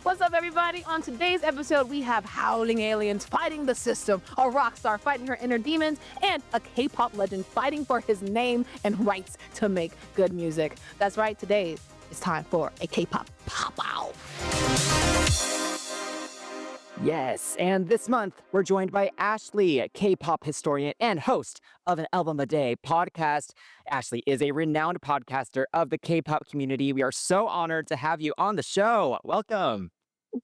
What's up, everybody? On today's episode, we have howling aliens fighting the system, a rock star fighting her inner demons, and a K-pop legend fighting for his name and rights to make good music. That's right, today it's time for a K-pop pop-out. Yes, and this month we're joined by Ashley, a K-pop historian and host of an Album a Day podcast. Ashley is a renowned podcaster of the K-pop community. We are so honored to have you on the show. Welcome.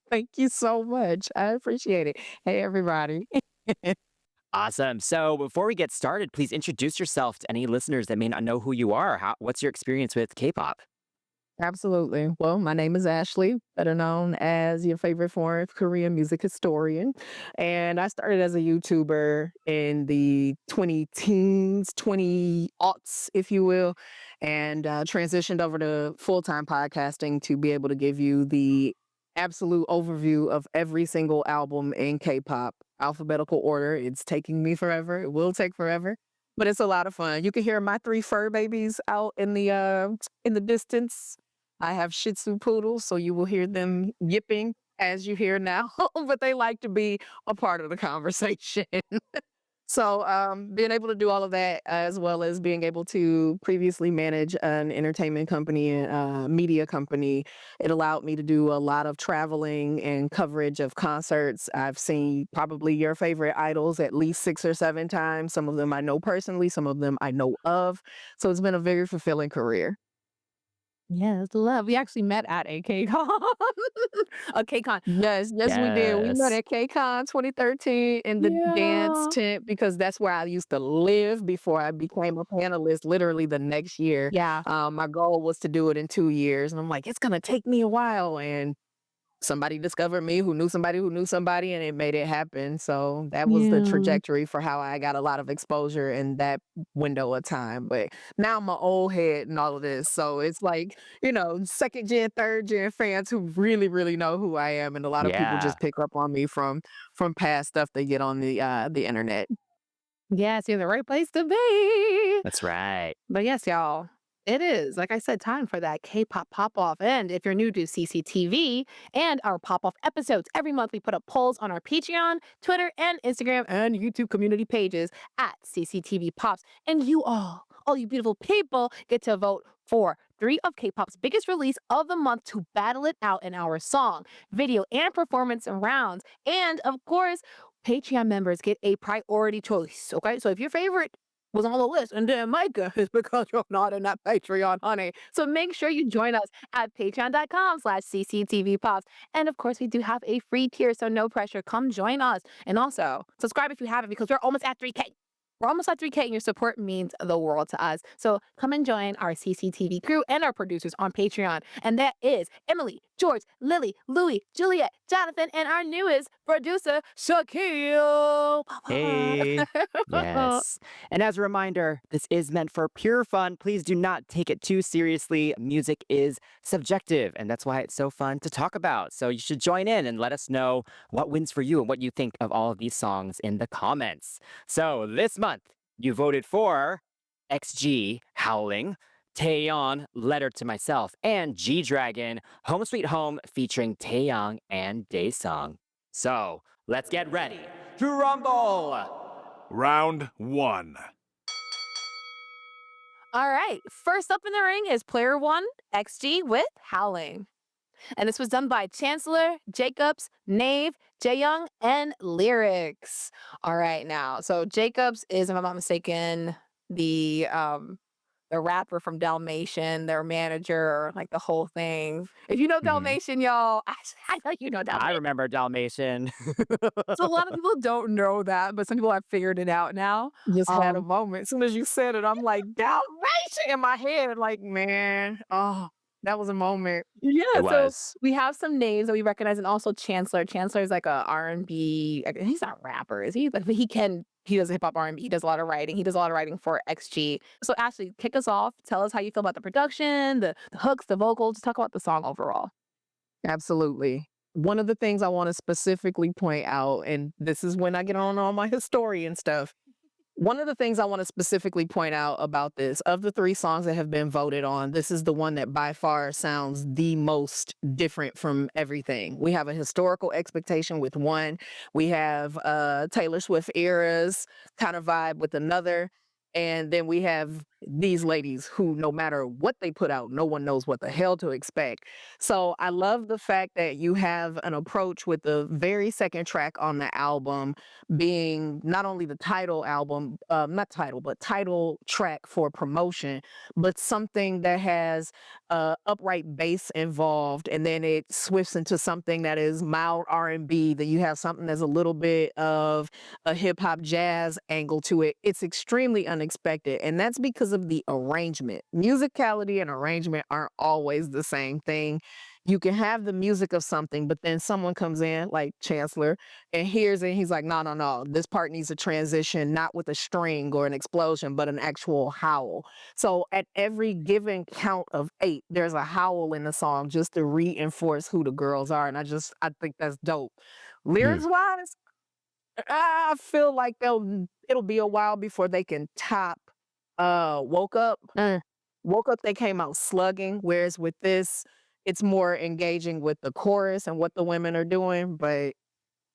Thank you so much. I appreciate it. Hey, everybody. Awesome. So before we get started, please introduce yourself to any listeners that may not know who you are. What's your experience with K-pop? Absolutely. Well, my name is Ashley, better known as your favorite foreign Korean music historian. And I started as a YouTuber in the 20 teens, 20 aughts, if you will, and transitioned over to full-time podcasting to be able to give you the absolute overview of every single album in K-pop, alphabetical order. It's taking me forever. It will take forever. But it's a lot of fun. You can hear my 3 fur babies out in the distance. I have Shih Tzu poodles, so you will hear them yipping as you hear now, but they like to be a part of the conversation. So being able to do all of that, as well as being able to previously manage an entertainment company and media company, it allowed me to do a lot of traveling and coverage of concerts. I've seen probably your favorite idols at least 6 or 7 times. Some of them I know personally, some of them I know of. So it's been a very fulfilling career. Yes, love. We actually met at a K-Con. A K-Con. Yes, yes, we did. We met Yes. at KCON 2013 in the dance Yeah. tent because that's where I used to live before I became a panelist literally the next year. Yeah. My goal was to do it in 2 years, and I'm like, it's gonna take me a while. And somebody discovered me who knew somebody who knew somebody, and it made it happen. So that was the Yeah. trajectory for how I got a lot of exposure in that window of time. But now I'm an old head and all of this. So it's like, second gen, third gen fans who really, really know who I am. And a lot of people Yeah, just pick up on me from past stuff they get on the internet. Yes, you're in the right place to be. that's right. But yes, y'all, it is, like I said, time for that K-pop pop-off. And if you're new to CCTV and our pop-off episodes, every month we put up polls on our Patreon, Twitter, and Instagram and YouTube community pages at CCTV Pops. And you all you beautiful people, get to vote for 3 of K-pop's biggest release of the month to battle it out in our song, video, and performance rounds. And of course, Patreon members get a priority choice. Okay, so if your favorite was on the list and didn't make it, it's because you're not in that Patreon, honey. So make sure you join us at patreon.com/cctvpops. And of course, we do have a free tier, so no pressure. Come join us. And also, subscribe if you haven't, because we're almost at 3K. We're almost at 3K, and your support means the world to us. So come and join our CCTV crew and our producers on Patreon. And that is Emily, George, Lily, Louie, Juliet, Jonathan, and our newest producer, Shaquille. Hey. Yes. And as a reminder, this is meant for pure fun. Please do not take it too seriously. Music is subjective, and that's why it's so fun to talk about. So you should join in and let us know what wins for you and what you think of all of these songs in the comments. So this month, you voted for XG, Howling, TAEYON, Letter to Myself, and G-DRAGON, Home Sweet Home, featuring TAEYANG and Daesung. So let's get ready to rumble! Round 1. All right, first up in the ring is player 1, XG with Howling. And this was done by Chancellor, Jacobs, Nave, Jaeyoung, and Lyrics. All right, now, so Jacobs is, if I'm not mistaken, the rapper from Dalmatian, their manager, like the whole thing. If you know Mhm. Dalmatian, y'all, I know you know I Dalmatian. remember Dalmatian. So a lot of people don't know that, but some people have figured it out now. Just had a Um, moment. As soon as you said it, I'm like, Dalmatian in my head. Like, man, oh, that was a moment. Yeah, It so was. we have some names that we recognize, and also Chancellor. Chancellor is like a R&B. He's not a rapper, is he? But he does hip hop R&B. He does a lot of writing. He does a lot of writing for XG. So Ashley, kick us off. Tell us how you feel about the production, the hooks, the vocals. Just talk about the song overall. Absolutely. One of the things I want to specifically point out, and this is when I get on all my historian stuff, One of the things I want to specifically point out about this, of the 3 songs that have been voted on, this is the one that by far sounds the most different from everything. We have a historical expectation with one. We have Taylor Swift eras kind of vibe with another. And then we have these ladies who, no matter what they put out, no one knows what the hell to expect. So I love the fact that you have an approach with the very second track on the album being not only the title album, not title, but title track for promotion, but something that has upright bass involved, and then it swifts into something that is mild R&B. Then you have something that's a little bit of a hip hop jazz angle to it. It's extremely unexpected, and that's because of the arrangement. Musicality and arrangement aren't always the same thing. You can have the music of something, but then someone comes in, like Chancellor, and hears it. He's like, no, no, no. This part needs a transition, not with a string or an explosion, but an actual howl. So at every given count of 8, there's a howl in the song just to reinforce who the girls are. And I think that's dope. Mm. Lyrics wise, I feel like it'll be a while before they can top Woke Up. Woke Up, they came out slugging, whereas with this, it's more engaging with the chorus and what the women are doing, but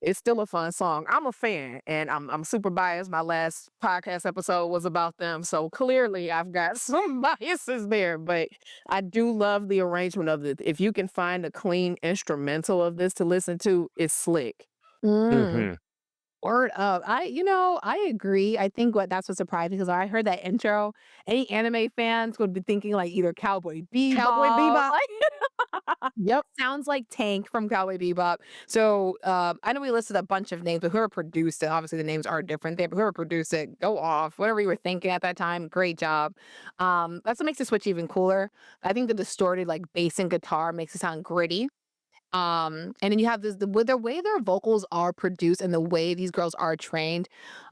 it's still a fun song. I'm a fan, and I'm super biased. My last podcast episode was about them, so clearly I've got some biases there, but I do love the arrangement of it. If you can find a clean instrumental of this to listen to, it's slick. Mm. Mhm. Word up. I agree. I think that's what's surprising because I heard that intro. Any anime fans would be thinking like either Cowboy Cowboy Bebop, Bebop. like Yep. sounds like Tank from Cowboy Bebop. So I know we listed a bunch of names, but whoever produced it, obviously the names are different there, but whoever produced it, go off. Whatever you were thinking at that time, great job. That's what makes the switch even cooler. I think the distorted like bass and guitar makes it sound gritty. And then you have with the way their vocals are produced and the way these girls are trained,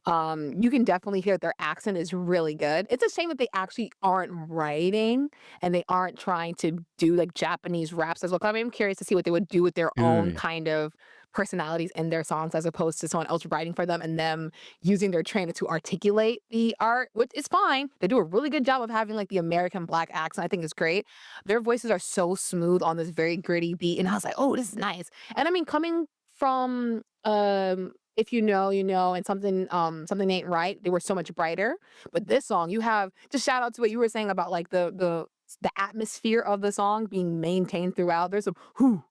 you can definitely hear their accent is really good. It's a shame that they actually aren't writing and they aren't trying to do like Japanese raps as well. 'Cause I'm curious to see what they would do with their own Mm. kind of personalities in their songs as opposed to someone else writing for them and them using their trainer to articulate the art, which is fine. They do a really good job of having like the American black accent. I think is great. Their voices are so smooth on this very gritty beat, and I was like, "Oh, this is nice." And I mean, coming from if you know, you know, and something ain't right. They were so much brighter. But this song, you have just shout out to what you were saying about like the atmosphere of the song being maintained throughout. There's some whoo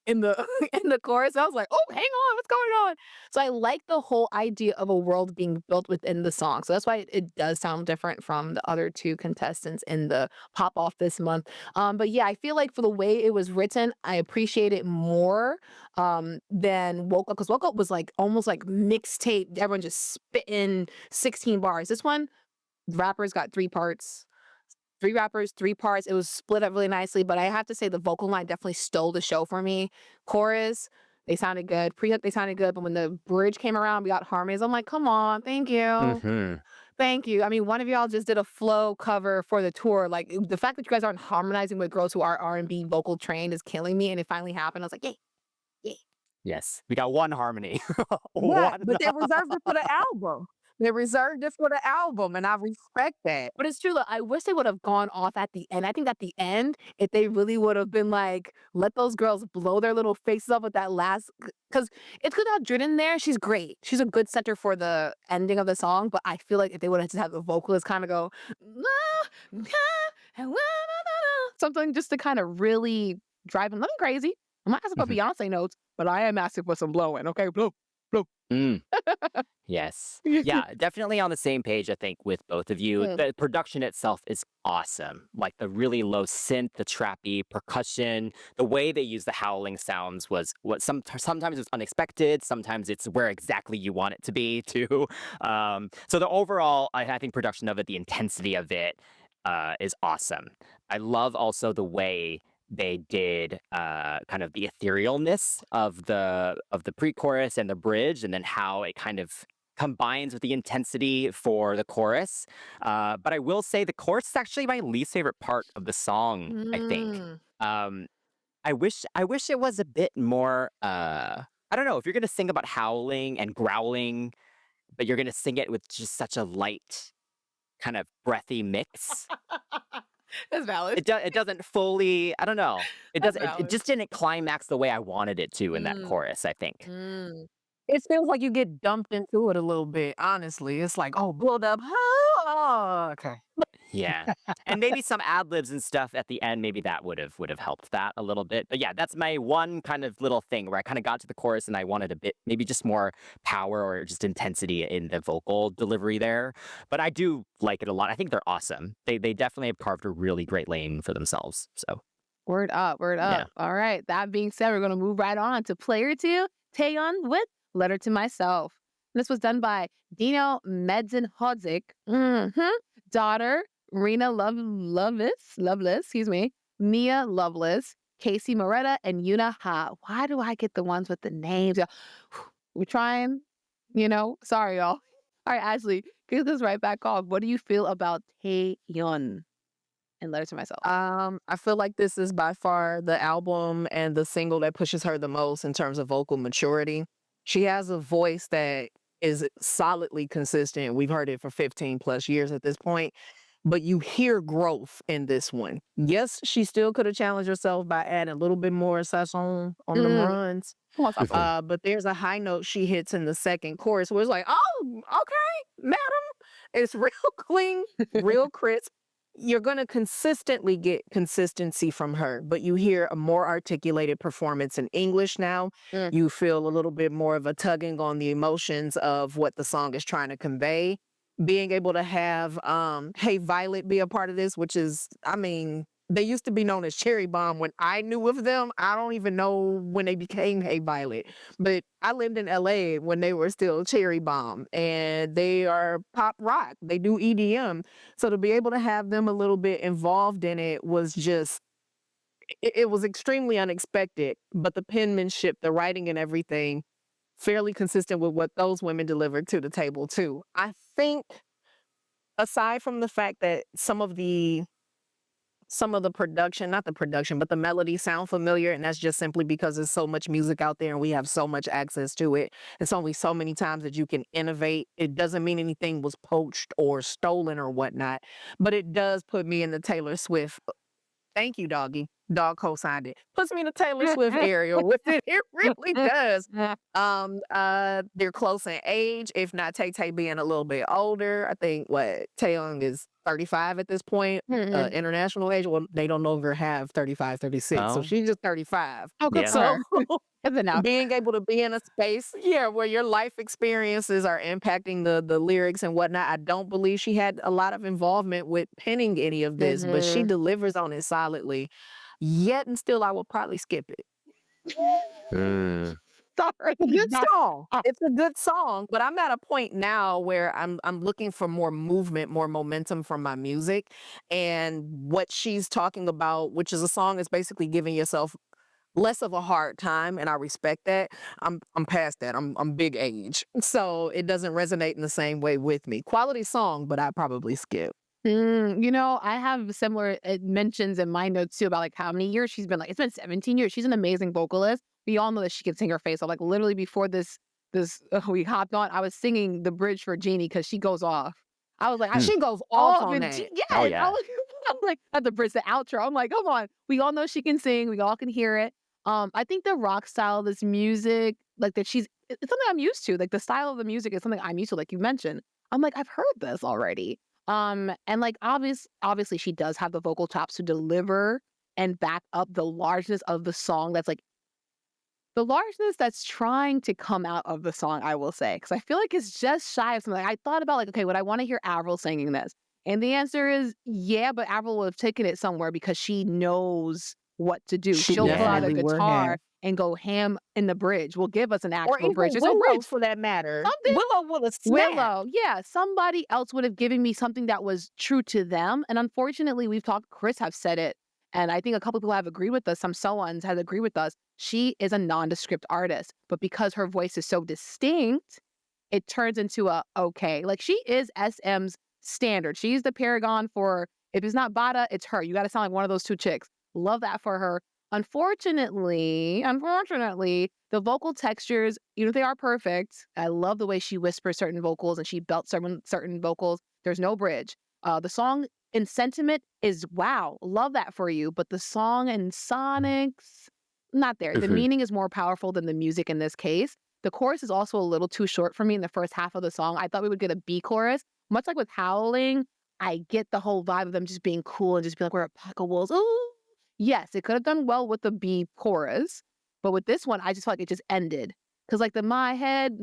in the in the chorus. I was like, oh, hang on, what's going on? So I like the whole idea of a world being built within the song. So that's why it does sound different from the other two contestants in the pop off this month. But yeah, I feel like for the way it was written, I appreciate it more than Woke Up because Woke Up was like almost like mixtape. Everyone just spitting 16 bars. This one, the rappers got 3 parts. 3 rappers, 3 parts. It was split up really nicely, but I have to say the vocal line definitely stole the show for me. Chorus, they sounded good. Pre-hook, they sounded good, but when the bridge came around, we got harmonies. I'm like, "Come on, thank you. Mhm. Thank you." I mean, one of y'all just did a flow cover for the tour. Like, the fact that you guys aren't harmonizing with girls who are R&B vocal trained is killing me, and it finally happened. I was like, "Yay, yay." Yes. We got one harmony. Yeah, One. but they reserved it for the album. They reserved it for the album, and I respect that. But it's true, look, I wish they would have gone off at the end. I think at the end, if they really would have been like, let those girls blow their little faces up with that last, because it's good to have Jin in there. She's great. She's a good center for the ending of the song. But I feel like if they would have just had the vocalist kind of go, something just to kind of really drive them crazy. I'm not asking for Mhm. Beyonce notes, but I am asking for some blowing. Okay, blow, blow. Mm. Yes. Yeah, definitely on the same page, I think, with both of you. Mm. The production itself is awesome. Like the really low synth, the trappy percussion, the way they use the howling sounds was what sometimes it's unexpected, sometimes it's where exactly you want it to be too. So the overall, I think production of it, the intensity of it, is awesome. I love also the way they did kind of the etherealness of the pre-chorus and the bridge, and then how it kind of combines with the intensity for the chorus. But I will say the chorus is actually my least favorite part of the song, I think. Mm. Um, I wish it was a bit more I don't know, if you're gonna sing about howling and growling, but you're gonna sing it with just such a light, kind of breathy mix. That's valid. It doesn't fully, I don't know. That's It valid. just didn't climax the way I wanted it to in that Mm, chorus, I think. mm. It feels like you get dumped into it a little bit, honestly. It's like, oh, build up. Oh, okay. Yeah. And maybe some ad libs and stuff at the end, maybe that would have helped that a little bit. But yeah, that's my one kind of little thing where I kind of got to the chorus and I wanted a bit, maybe just more power or just intensity in the vocal delivery there. But I do like it a lot. I think they're awesome. They definitely have carved a really great lane for themselves. So Word up, word yeah. up. All right. That being said, we're going to move right on to player two, Taeyeon with Letter to Myself. This was done by Dino Medzenhodzik, daughter Rena Loveless, excuse me, Mia Loveless, Casey Moretta, and Yuna Ha. Why do I get the ones with the names? We're trying, sorry, y'all. All right, Ashley, get this right back off. What do you feel about Taeyeon and Letter to Myself? I feel like this is by far the album and the single that pushes her the most in terms of vocal maturity. She has a voice that is solidly consistent. We've heard it for 15 plus years at this point, but you hear growth in this one. Yes, she still could have challenged herself by adding a little bit more sasson on them Mm. runs. Come on, stop. Mhm. But there's a high note she hits in the second chorus where it's like, oh, okay, madam. It's real clean, real crisp. You're going to consistently get consistency from her, but you hear a more articulated performance in English now. Mm. You feel a little bit more of a tugging on the emotions of what the song is trying to convey. Being able to have Hey Violet be a part of this, which is, I mean, they used to be known as Cherry Bomb when I knew of them. I don't even know when they became Hey Violet, but I lived in LA when they were still Cherry Bomb, and they are pop rock. They do EDM. So to be able to have them a little bit involved in it was just, it was extremely unexpected. But the penmanship, the writing, and everything, fairly consistent with what those women delivered to the table too. I think, aside from the fact that some of the production, not the production, but the melody sound familiar, and that's just simply because there's so much music out there and we have so much access to it. It's only so many times that you can innovate. It doesn't mean anything was poached or stolen or whatnot, but it does put me in the Taylor Swift. Thank you, doggy. Dog co-signed it. Puts me in a Taylor Swift area with it. It really does. They're close in age, if not Tay Tay being a little bit older. I think what Taeyong is 35 at this point. Mm-mm. International age. Well, they don't no longer have 35, 36. So Oh, she's just 35. Oh, good yeah. for So her. That's enough. being able to be in a space, yeah, where your life experiences are impacting the lyrics and whatnot. I don't believe she had a lot of involvement with penning any of this, but she Mhm. delivers on it solidly. Yet and still, I will probably skip it. Mm. Sorry. It's a good Not- song. It's a good song, but I'm at a point now where I'm looking for more movement, more momentum from my music, and what she's talking about, which is a song is basically giving yourself less of a hard time, and I respect that. I'm past that. I'm big age, so it doesn't resonate in the same way with me. Quality song, but I probably skip. I have similar mentions in my notes too about like how many years she's been like. It's been 17 years. She's an amazing vocalist. We all know that she can sing her face off. Like literally before this we hopped on, I was singing the bridge for Jeannie because she goes off. I was like, I Hmm. She goes off off on and that. yes, Oh I yeah. was, I'm like at the bridge, the outro. I'm like, come on. We all know she can sing. We all can hear it. I think the rock style of this music, like that it's something I'm used to. Like the style of the music is something I'm used to, like you mentioned. I'm like, I've heard this already. And like obviously she does have the vocal chops to deliver and back up the largeness of the song that's like the largeness that's trying to come out of the song, I will say, because I feel like it's just shy of something. I thought about like, okay, would I want to hear Avril singing this? And the answer is yeah, but Avril would have taken it somewhere because she knows what to do. She She'll pull out a Yeah. definitely would guitar have. and go ham in the bridge. Will give us an Or actual even bridge. There's no Willow bridge. for that matter. Something. Willow would have snapped. Willow, yeah, somebody else would have given me something that was true to them. And unfortunately, we've talked, Chris have said it, and I think a couple people have agreed with us. Some so-ons have agreed with us. She is a nondescript artist, but because her voice is so distinct, it turns into a okay. Like she is SM's standard. She's the paragon for if it's not Bada, it's her. You got to sound like one of those two chicks. Love that for her. Unfortunately, the vocal textures, even if they are perfect, I love the way she whispers certain vocals and she belts certain vocals. There's no bridge. The song in sentiment is wow, love that for you. But the song and sonics, not there. The Mhm. meaning is more powerful than the music in this case. The chorus is also a little too short for me in the first half of the song. I thought we would get a B chorus. Much like with Howling, I get the whole vibe of them just being cool and just being like, we're a pack of wolves. Ooh. Yes, it could have done well with the B chorus, but with this one, I just felt like it just ended. Cause like the my head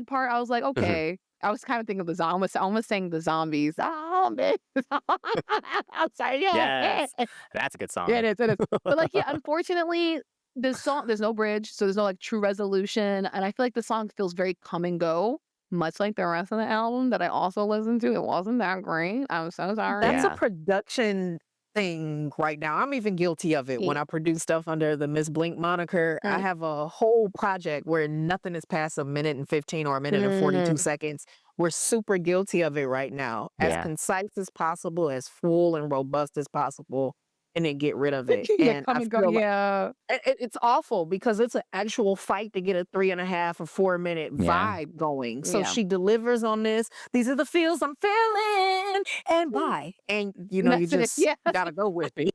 part, I was like, Mhm. okay. I was kind of thinking of the almost saying the zombies. Zombies. I'm sorry. Yeah. Yes. That's a good Yeah, song. it is. But like, yeah, unfortunately, there's no bridge, so there's no like true resolution. And I feel like the song feels very come and go, much like the rest of the album that I also listened to. It wasn't that great. I'm so That's sorry. a Yeah. production thing right now. I'm even guilty of it when Yeah. I produce stuff under the Miss Blink moniker. I Mm. have a whole project where nothing is past a minute and 15 or a minute and 42 Mm. seconds. We're super guilty of it right now. As Yeah. concise as possible, as full and robust as possible, and then get rid of it. Yeah, And come I and go. feel like Yeah. it's awful because it's an actual fight to get a 3.5 or 4 minute Yeah. vibe going. So Yeah. she delivers on this. These are the feels I'm feeling, and bye. And you That's it. just Yes. gotta go with it.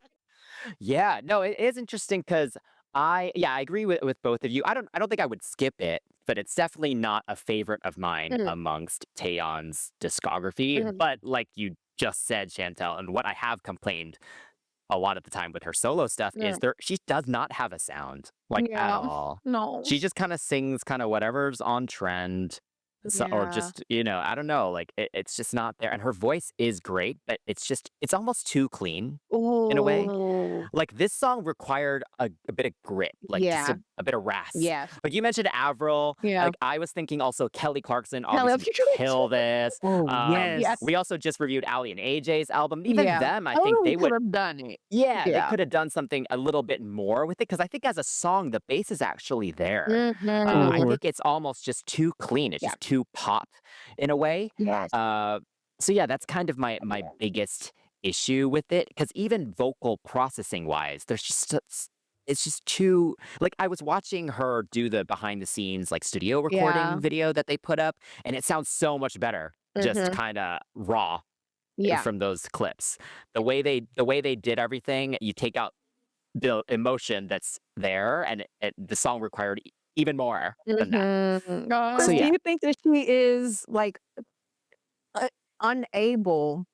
Yeah. No, it is interesting because I agree with both of you. I don't think I would skip it, but it's definitely not a favorite of mine Mhm, amongst Taeyeon's discography. mhm. But like you just said, Chantel, and what I have complained a lot of the time with her solo stuff is Yeah. she does not have a sound, like, at Yeah. all. No. She just kinda sings kinda whatever's on trend, or Yeah. just, I don't know, like, it's just not there, and her voice is great, but it's almost too clean in a way. Oh. Like, this song required a bit of grit, like, just Yeah. a bit of rasp. Yes. Like, you mentioned Avril, Yeah. like, I was thinking also Kelly Clarkson Kelly, obviously would kill this. Oh, yes. yes. We also just reviewed Ali and AJ's album. Even Yeah. them, I think Ellen they could would, have done it. yeah, they Yeah. could have done something a little bit more with it because I think as a song, the bass is actually there. I Mhm. Mhm. think it's almost just too clean. It's Yeah. just too pop in a way. Yes. Uh, so yeah, that's kind of my biggest issue with it because even vocal processing wise, it's just too like I was watching her do the behind the scenes like studio Yeah. recording video that they put up, and it sounds so much better just Mhm. kind of raw Yeah. from those clips. The way they did everything, you take out the emotion that's there, and the song required even more than that. Mhm. So Chris, do yeah. Oh. you think that she is like uh, unable,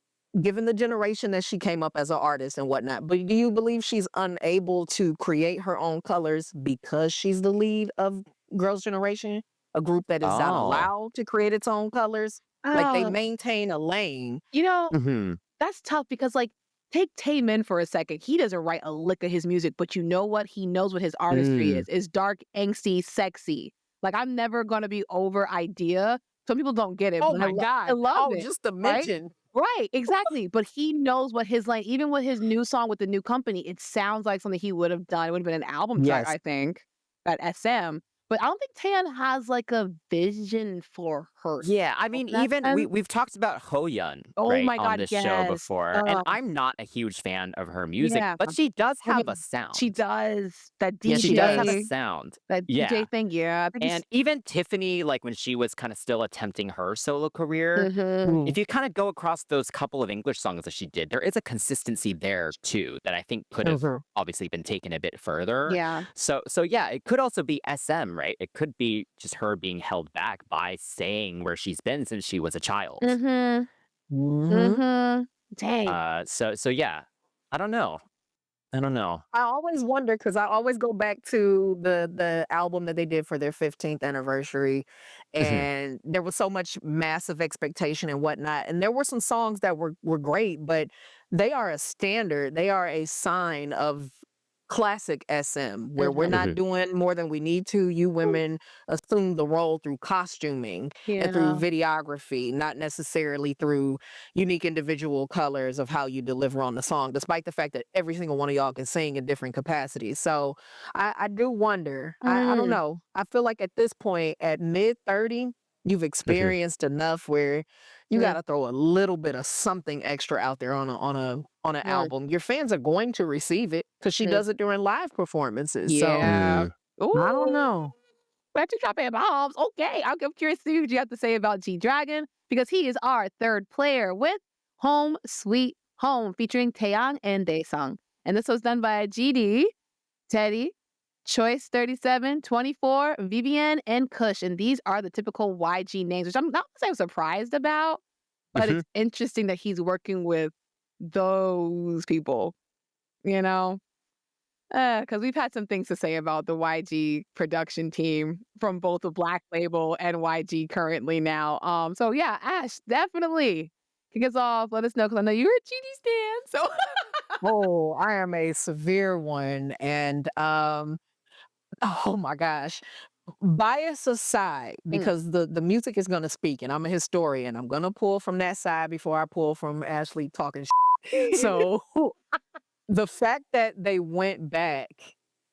given the generation that she came up as an artist and whatnot, but do you believe she's unable to create her own colors because she's the lead of Girls' Generation, a group that is not Oh. allowed to create its own colors? Like they Oh. maintain a lane. You know, Mhm. that's tough because, like, take Taemin for a second. He doesn't write a lick of his music, but you know what? He knows what his artistry Mm. is. It's dark, angsty, sexy. Like, I'm never gonna be over Idea. Some people don't get it, Oh but my I God. love Oh, it, just to right? mention. Right, exactly. But he knows what his like, even with his new song with the new company, it sounds like something he would have done. It would have been an album track, Yes. I think, at SM. But I don't think Tan has like a vision for herself Yeah, I mean, in that even sense. we've talked about Hoyeon, Oh right, my on god, this show yes. before, and I'm not a huge fan of her music, Yeah. but she does I have a mean, she sound. does. That Yes, She she does have a does. DJ sound. that DJ Yeah. thing, yeah, I think it's And even Tiffany, like, when she was kinda still attempting her solo career, mhm, Mm. if you kinda go across those couple of English songs that she did, there is a consistency there too that I think could have Mhm. obviously been taken a bit further. yeah. So yeah, it could also be SM, right? It could be just her being held back by staying where she's been since she was a child. Mhm, Mhm. mhm. Dang. So yeah, I don't know. I don't know. I always wonder because I always go back to the album that they did for their 15th anniversary, Mhm. and there was so much massive expectation and whatnot. And there were some songs that were great, but they are a standard. They are a sign of classic SM, where we're Mhm. not Mhm. doing more than we need to. You women assume the role through costuming and through Yeah. videography, not necessarily through unique individual colors of how you deliver on the song, despite the fact that every single one of y'all can sing in different capacities. So I do wonder. I don't Mm. know. I feel like at this point, at mid 30, you've Mhm. experienced enough where you Mm, gotta throw a little bit of something extra out there on an mm, album. Your fans are going to receive it because she mm. does it during live performances. So Yeah. Mm. I don't Ooh, know. back to dropping bombs. Okay, I'm curious to see what you have to say about G-Dragon because he is our third player with Home Sweet Home featuring Taeyang and Daesung. And this was done by GD, Teddy, Choice 37, 24, Vivian, and Kush. And these are the typical YG names, which I'm not saying I'm surprised about, but Mhm. it's interesting that he's working with those people, you know? Because we've had some things to say about the YG production team from both the Black Label and YG currently now. So yeah, Ash, definitely kick us off. Let us know because I know you're a GD stan. So Oh, I am a severe one. And oh my gosh. Bias aside, Mm, because the music is gonna speak, and I'm a historian. I'm gonna pull from that side before I pull from Ashley talking. So the fact that they went back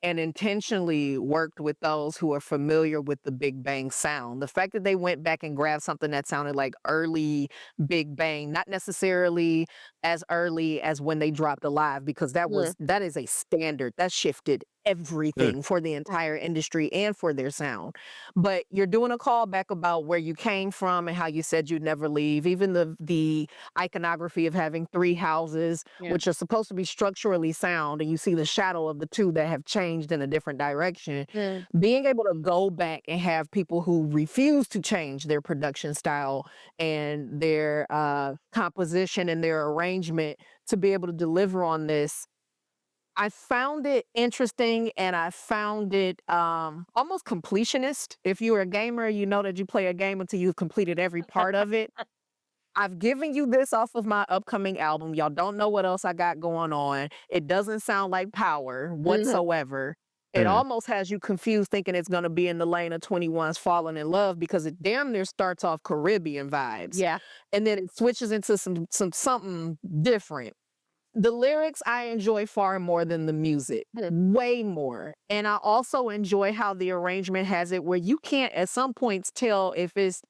and intentionally worked with those who are familiar with the Big Bang sound, the fact that they went back and grabbed something that sounded like early Big Bang, not necessarily as early as when they dropped Alive, because mm, that is a standard that shifted Mm. everything for the entire industry and for their sound. But you're doing a callback about where you came from and how you said you'd never leave. Even the iconography of having three houses, yeah. which are supposed to be structurally sound, and you see the shadow of the two that have changed in a different direction. Mm, Being able to go back and have people who refuse to change their production style and their composition and their arrangement to be able to deliver on this, I found it interesting and I found it almost completionist. If you're a gamer, you know that you play a game until you've completed every part of it. I've given you this off of my upcoming album. Y'all don't know what else I got going on. It doesn't sound like Power mhm, whatsoever. It Mm. almost has you confused thinking it's going to be in the lane of 21's Falling in Love because it damn near starts off Caribbean vibes. yeah. And then it switches into some something different. The lyrics I enjoy far more than the music. Mm, Way more. And I also enjoy how the arrangement has it where you can't at some points tell if it's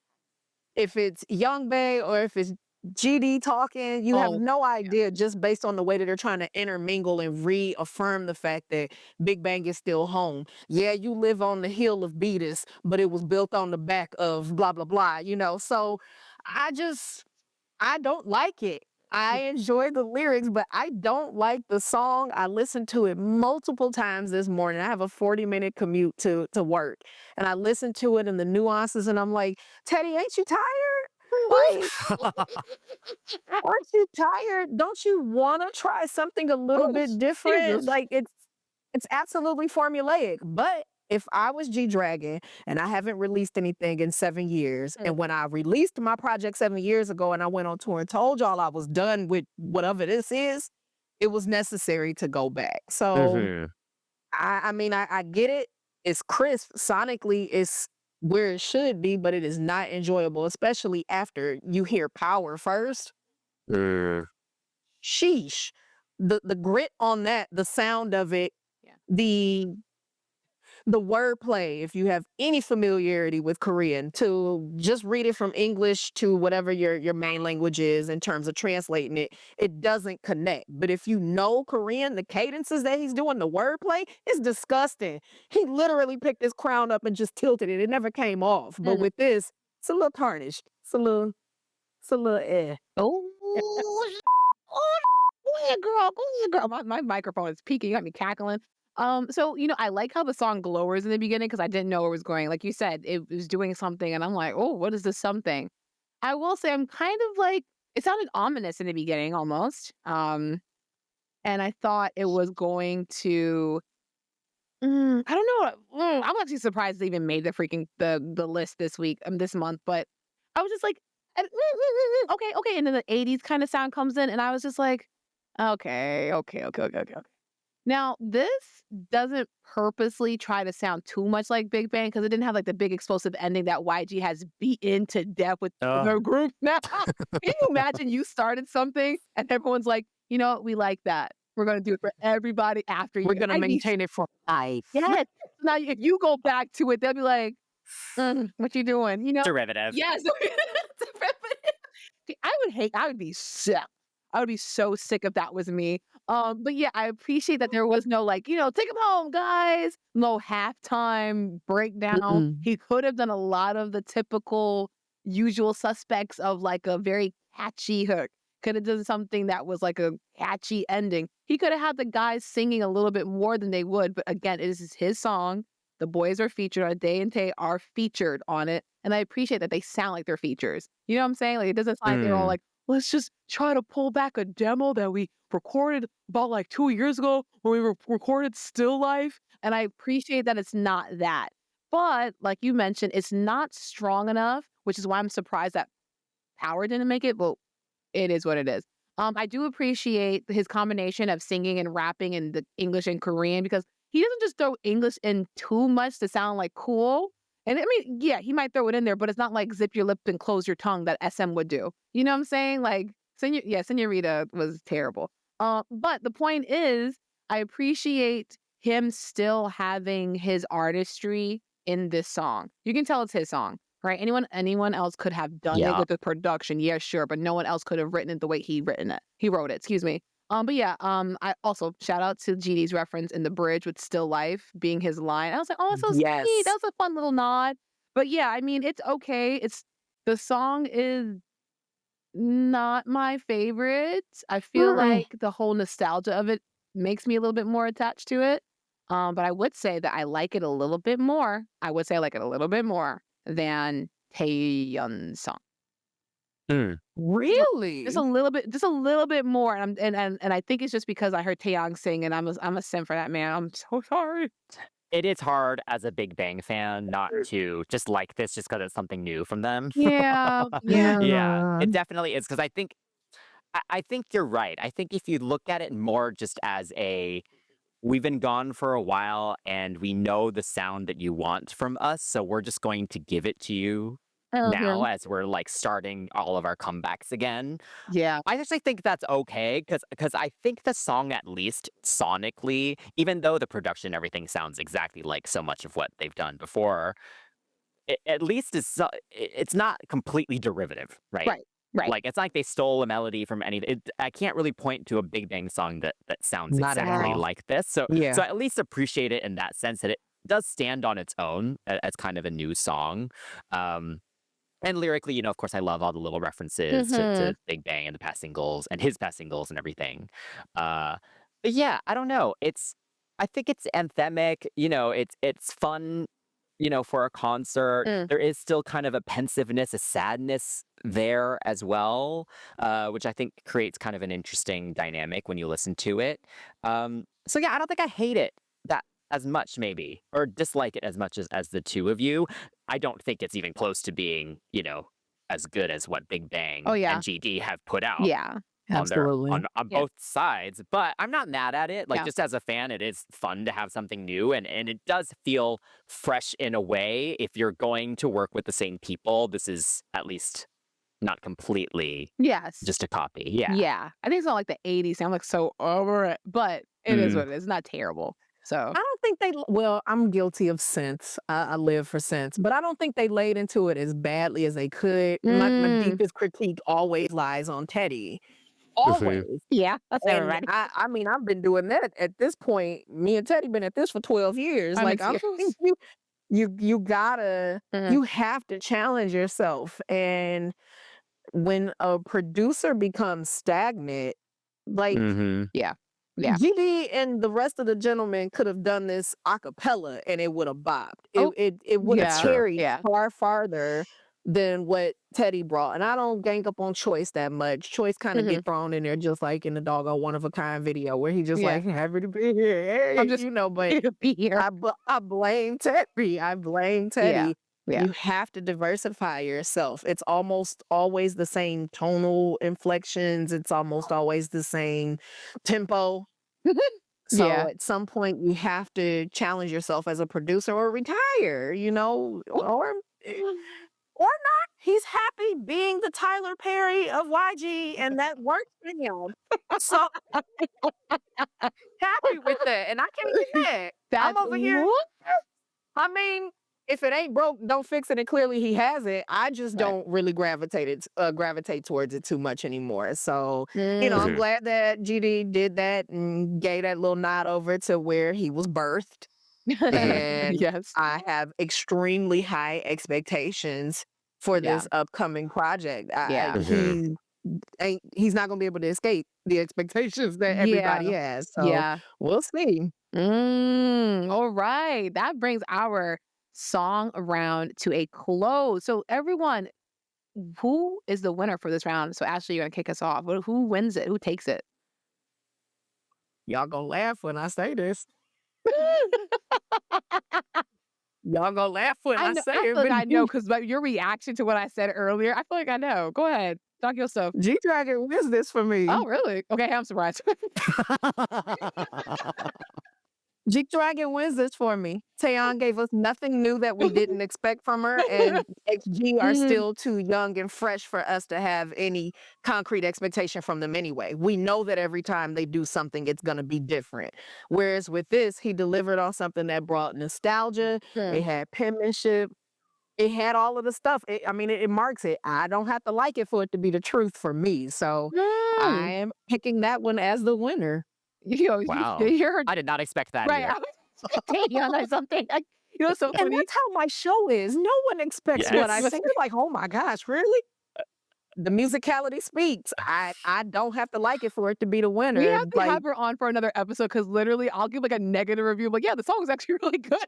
Young Bay or if it's GD talking, you have oh, no idea just based on the way that they're trying to intermingle and reaffirm the fact that Big Bang is still home. Yeah, you live on the hill of Beatus, but it was built on the back of blah blah blah. So I just I don't like it. I enjoy the lyrics, but I don't like the song. I listened to it multiple times this morning. I have a 40-minute commute to work. And I listened to it and the nuances, and I'm like, Teddy, ain't you tired? Like, aren't you tired? Don't you want to try something a little oh, bit different? Jesus. Like it's absolutely formulaic. But if I was G Dragon and I haven't released anything in 7 years, Mm, and when I released my project 7 years ago and I went on tour and told y'all I was done with whatever this is, it was necessary to go back. So Mhm. I mean I get it. It's crisp. Sonically, it's where it should be, but it is not enjoyable, especially after you hear Power first. Mm. Sheesh. The grit on that, the sound of it, yeah. the the wordplay, if you have any familiarity with Korean, to just read it from English to whatever your main language is in terms of translating it, it doesn't connect. But if you know Korean, the cadences that he's doing, the wordplay, is disgusting. He literally picked his crown up and just tilted it. It never came off. But Mhm. with this, it's a little tarnished. It's a little eh. Oh, oh, go ahead, girl. Go ahead, girl. My microphone is peaking. You got me cackling. So I like how the song glowers in the beginning because I didn't know where it was going. Like you said, it was doing something, and I'm like, oh, what is this something? I will say I'm kind of like it sounded ominous in the beginning almost. And I thought it was going to. I don't know. I'm actually surprised they even made the list this week, this month. But I was just like, okay, okay. And then the '80s kind of sound comes in, and I was just like, okay, okay, okay, okay, okay. Okay. Now this doesn't purposely try to sound too much like Big Bang because it didn't have like the big explosive ending that YG has beaten to death with Oh. the group. Now, can you imagine you started something and everyone's like, you know what, we like that. We're gonna do it for everybody after you. We're gonna I'd be maintain it for life. yes. Now if you go back to it, they'll be like, "What you doing?" Derivative. Yes. I would be sick. I would be so sick if that was me. But yeah, I appreciate that there was no like, take him home, guys. No halftime breakdown. Mm-mm. He could have done a lot of the typical usual suspects of like a very catchy hook. Could have done something that was like a catchy ending. He could have had the guys singing a little bit more than they would, but again, it is his song. The boys are featured on Day and Tay are featured on it. And I appreciate that they sound like they're features. You know what I'm saying? Like it doesn't sound like they're all Mm. like, let's just try to pull back a demo that we recorded about like 2 years ago when we recorded Still Life. And I appreciate that it's not that. But like you mentioned, it's not strong enough, which is why I'm surprised that Power didn't make it. But it is what it is. I do appreciate his combination of singing and rapping in the English and Korean because he doesn't just throw English in too much to sound like cool. And I mean, yeah, he might throw it in there, but it's not like zip your lip and close your tongue that SM would do. You know what I'm saying? Like, Senorita was terrible. But the point is, I appreciate him still having his artistry in this song. You can tell it's his song. Right? Anyone else could have done it Yeah. with the production, yeah, sure, but no one else could have written it the way he wrote it, excuse me. But yeah, I also shout out to GD's reference in the bridge with "Still Life" being his line. I was like, oh, so sweet. That Yes. was a fun little nod. But yeah, I mean, it's okay. The song is not my favorite. I feel Mm-mm. like the whole nostalgia of it makes me a little bit more attached to it. But I would say that I like it a little bit more. I would say I like it a little bit more than Taeyeon song. Mm. Just a Really? just a little bit more. And I think it's just because I heard Taeyang sing and I'm a simp for that man. I'm so sorry. It is hard as a Big Bang fan not to just like this just because it's something new from them. Yeah, yeah. Yeah, Yeah. it definitely is because I think you're right. I think if you look at it more just as a we've been gone for a while and we know the sound that you want from us, so we're just going to give it to you now Mhm. as we're like starting all of our comebacks again. Yeah. I actually think that's okay because I think the song at least sonically, even though the production and everything sounds exactly like so much of what they've done before, it at least it's not completely derivative, right? Right. Right. Like, it's not like they stole a melody from any I can't really point to a Big Bang song that sounds Not at exactly all. like this, so Yeah. I at least appreciate it in that sense that it does stand on its own as kind of a new song, um, and lyrically, of course, I love all the little references to Mhm. Big Bang and the past singles and his past singles and everything, uh, but yeah, I don't know, I think it's anthemic, it's fun for a concert. Mm. There is still kind of a pensiveness, a sadness there as well, which I think creates kind of an interesting dynamic when you listen to it. So yeah, I don't think I hate it that as much maybe, or dislike it as much as the two of you. I don't think it's even close to being, as good as what Big Oh Bang yeah. and GD have put out Yeah. on their Absolutely. on Yeah. both sides, but I'm not mad at it. Like Yeah. just as a fan, it is fun to have something new and it does feel fresh in a way. If you're going to work with the same people, this is at least not completely Yes. just a copy. Yeah. Yeah. I think it's not like the 80s. I'm like so over it, but it is Mm. what it is. It's not terrible. So I don't think well, I'm guilty of sense. I live for sense, but I don't think they laid into it as badly as they could. My mm, deepest critique always lies on Teddy. Mhm. Always. yeah, that's And everybody. I mean, I've been doing that at this point. Me and Teddy been at this for 12 years. I'm Like I think experienced. you gotta Mhm. you have to challenge yourself. And when a producer becomes stagnant, like Mhm. Yeah. Yeah. GD and the rest of the gentlemen could have done this a cappella and it would have bopped. It Oh, it it would have That's yeah. true. carried Yeah. far farther than what Teddy brought. And I don't gang up on Choice that much. Choice kind of Mhm. get thrown in there just like in the doggone one of a kind video where he just Yeah. like happy to be here, I'm hey, just but happy to be here. I blame Teddy. I blame Yeah. Teddy. Yeah. You have to diversify yourself. It's almost always the same tonal inflections. It's almost always the same tempo. So Yeah. at some point you have to challenge yourself as a producer or retire, or not. He's happy being the Tyler Perry of YG and that works for him. So happy with that. And I can't get mad. I'm That's over here. I mean, if it ain't broke, don't fix it. And clearly he has it. I just Right. don't really gravitate towards it too much anymore. So, I'm Mhm. Mm. glad that GD did that and gave that little nod over to where he was birthed. Mhm. And Yes. I have extremely high expectations for Yeah. this upcoming project. Yeah. Mhm. He's not gonna be able to escape the expectations that Yeah. everybody has. So Yeah. we'll see. All right. That brings our song round to a close. So, everyone, who is the winner for this round? So, Ashley, you're going to kick us off. Who wins it? Who takes it? Y'all gonna laugh when I say this. Y'all gonna laugh when I I know. say I it, feel like but I know because your reaction to what I said earlier, I feel like I know. Go ahead. Talk yourself. G-Dragon wins this for me. Oh, really? Okay, I'm surprised. G-Dragon wins this for me. Taeyeon gave us nothing new that we didn't expect from her, and XG are Mhm. still too young and fresh for us to have any concrete expectation from them anyway. We know that every time they do something, it's gonna be different. Whereas with this, he delivered on something that brought nostalgia, it Mm. had penmanship, it had all of the stuff. It marks it. I don't have to like it for it to be the truth for me. So I Mm. am picking that one as the winner. Wow. You're I did not expect that right. either. I was Taeyeon or something. What's so And funny? that's how my show is. No one expects what I Yes. say. They're like, "Oh my gosh, really?" The musicality speaks. I don't have to like it for it to be the We winner. have to Like, have her on for another episode because literally I'll give like a negative review. Like, yeah, the song is actually really good.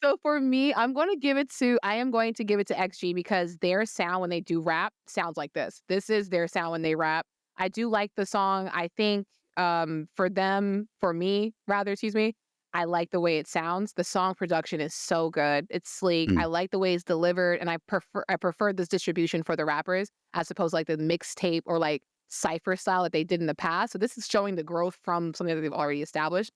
So for me, I am going to give it to XG because their sound when they do rap sounds like this. This is their sound when they rap. I do like the song. I think for me, rather, excuse me, I like the way it sounds. The song production is so good. It's sleek. I Mm. like the way it's delivered, and I prefer this distribution for the rappers as opposed to like the mixtape or like cipher style that they did in the past. So this is showing the growth from something that they've already established,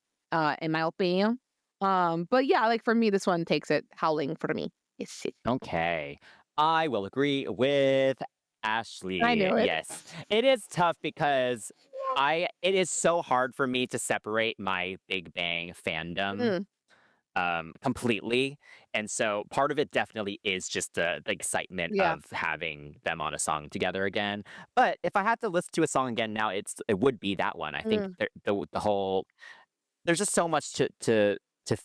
in my opinion. But yeah, like for me, this one takes it. Howling for me. Yes, Okay. I will agree with I Ashley. knew it. Yes. It is tough because it is so hard for me to separate my Big Bang fandom Mm, completely. And so part of it definitely is just the excitement yeah. of having them on a song together again. But if I had to listen to a song again now, it would be that one. I think Mm, the whole there's just so much to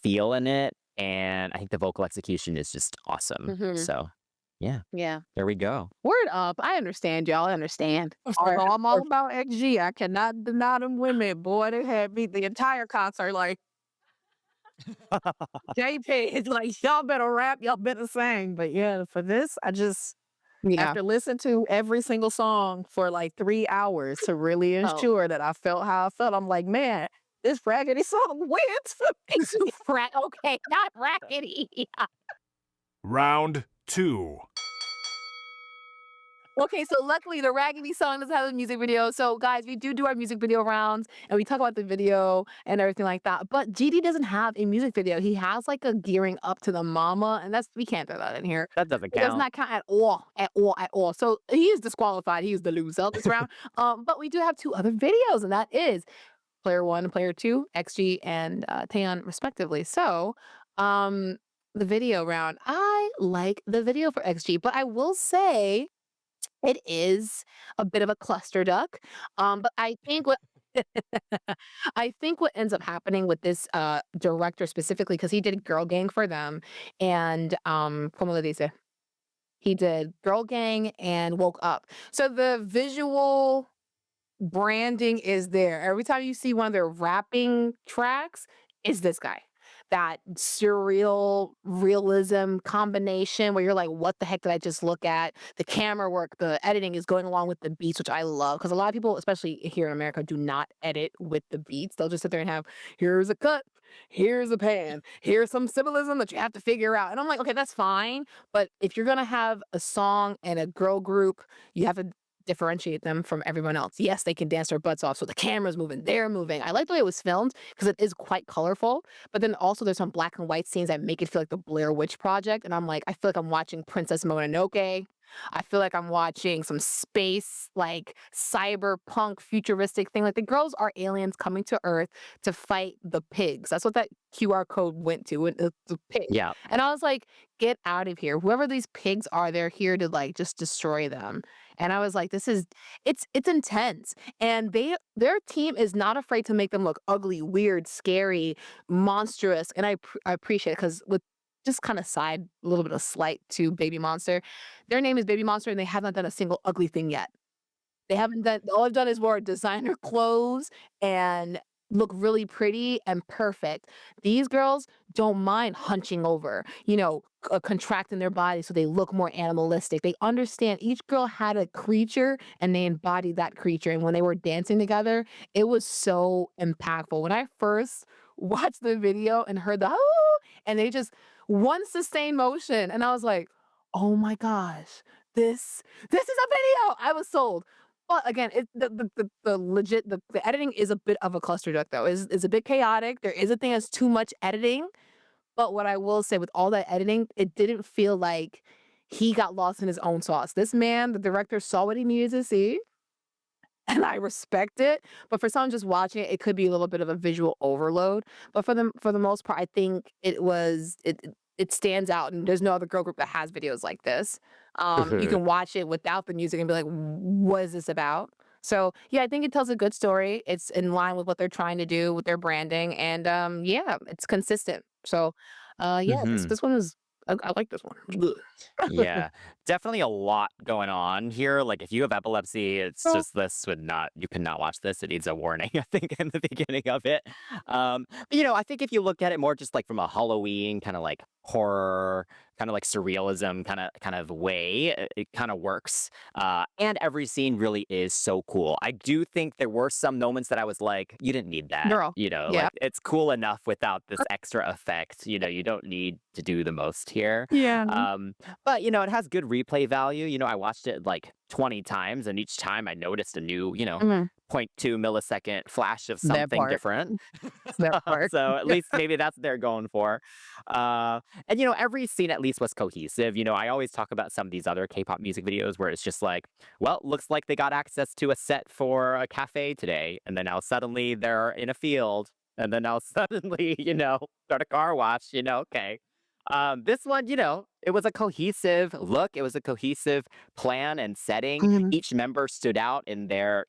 feel in it, and I think the vocal execution is just awesome. hmm. So, yeah, Yeah. there we go. Word up. I understand, y'all. I understand. All right. I'm all about XG. I cannot deny them women. Boy, they had me the entire concert like JP. It's like y'all better rap, y'all better sing. But yeah, for this, I just Yeah. after listening to every single song for like 3 hours to really Oh. ensure that I felt how I felt, I'm like, man, this raggedy song wins for me. Okay, not rackety. Round 2. Okay, so luckily the Raggedy song doesn't have a music video. So guys, we do our music video rounds and we talk about the video and everything like that. But GD doesn't have a music video. He has like a gearing up to the mama, and we can't throw that in here. That doesn't It does count. not count at all, at all, at all. So he is disqualified. He is the loser this round. But we do have two other videos, and that is player one and player two, XG and Taeyeon respectively. So um the video round, I like the video for XG, but I will say it is a bit of a cluster duck. But I think what I think what ends up happening with this director specifically, because he did Girl Gang for them, and como le dice? He did Girl Gang and Woke Up. So the visual branding is there. Every time you see one of their rapping tracks, is this guy. That surreal realism combination where you're like, what the heck did I just look at? The camera work, the editing is going along with the beats, which I love. Because a lot of people, especially here in America, do not edit with the beats. They'll just sit there and have, here's a cut, here's a pan, here's some symbolism that you have to figure out. And I'm like, okay, that's fine. But if you're going to have a song and a girl group, you have to differentiate them from everyone else. Yes, they can dance their butts off. So the camera's moving, they're moving. I like the way it was filmed because it is quite colorful. But then also there's some black and white scenes that make it feel like the Blair Witch Project. And I'm like, I feel like I'm watching Princess Mononoke. I feel like I'm watching some space, like cyberpunk futuristic thing. Like the girls are aliens coming to Earth to fight the pigs. That's what that QR code went to, the pig. Yeah. And I was like, get out of here. Whoever these pigs are, they're here to like just destroy them. And I was like, this is it's intense. And their team is not afraid to make them look ugly, weird, scary, monstrous. And I appreciate it because with just kind of side, a little bit of slight to Baby Monster. Their name is Baby Monster, and they have not done a single ugly thing yet. They haven't done. All I've done is wear designer clothes and look really pretty and perfect. These girls don't mind hunching over, contracting their body so they look more animalistic. They understand each girl had a creature and they embodied that creature. And when they were dancing together, it was so impactful. When I first watched the video and heard the oh, and they just one sustained motion, and I was like, oh my gosh, this is a video. I was sold. But again, the legit the editing is a bit of a cluster duck though. Is a bit chaotic. There is a thing that's too much editing. But what I will say with all that editing, it didn't feel like he got lost in his own sauce. This man, the director, saw what he needed to see, and I respect it. But for someone just watching it, it could be a little bit of a visual overload. But for the most part, I think it stands out, and there's no other girl group that has videos like this. You Mhm. can watch it without the music and be like, "What is this about?" So yeah, I think it tells a good story. It's in line with what they're trying to do with their branding, and yeah, it's consistent. So, yeah, this Mhm. this one is I like this one. It's good. Yeah, definitely a lot going on here. Like, if you have epilepsy, it's Oh, just this would not, you cannot watch this. It needs a warning, I think, in the beginning of it. But I think if you look at it more just like from a Halloween kind of like horror, kind of like surrealism kind of way, it kind of works. And every scene really is so cool. I do think there were some moments that I was like, you didn't need that. girl. Yeah. Like it's cool enough without this extra effect. You don't need to do the most here. Yeah. But it has good replay value. I watched it like 20 times, and each time I noticed a new, Mhm. 0.2 millisecond flash of That something part. different. That part. So at least maybe that's what they're going for. And every scene at least was cohesive. I always talk about some of these other K-pop music videos where it's just like, well, looks like they got access to a set for a cafe today, and then now suddenly they're in a field, and then now suddenly, start a car wash. Okay. This one, it was a cohesive look. It was a cohesive plan and setting. Mhm. Each member stood out in their,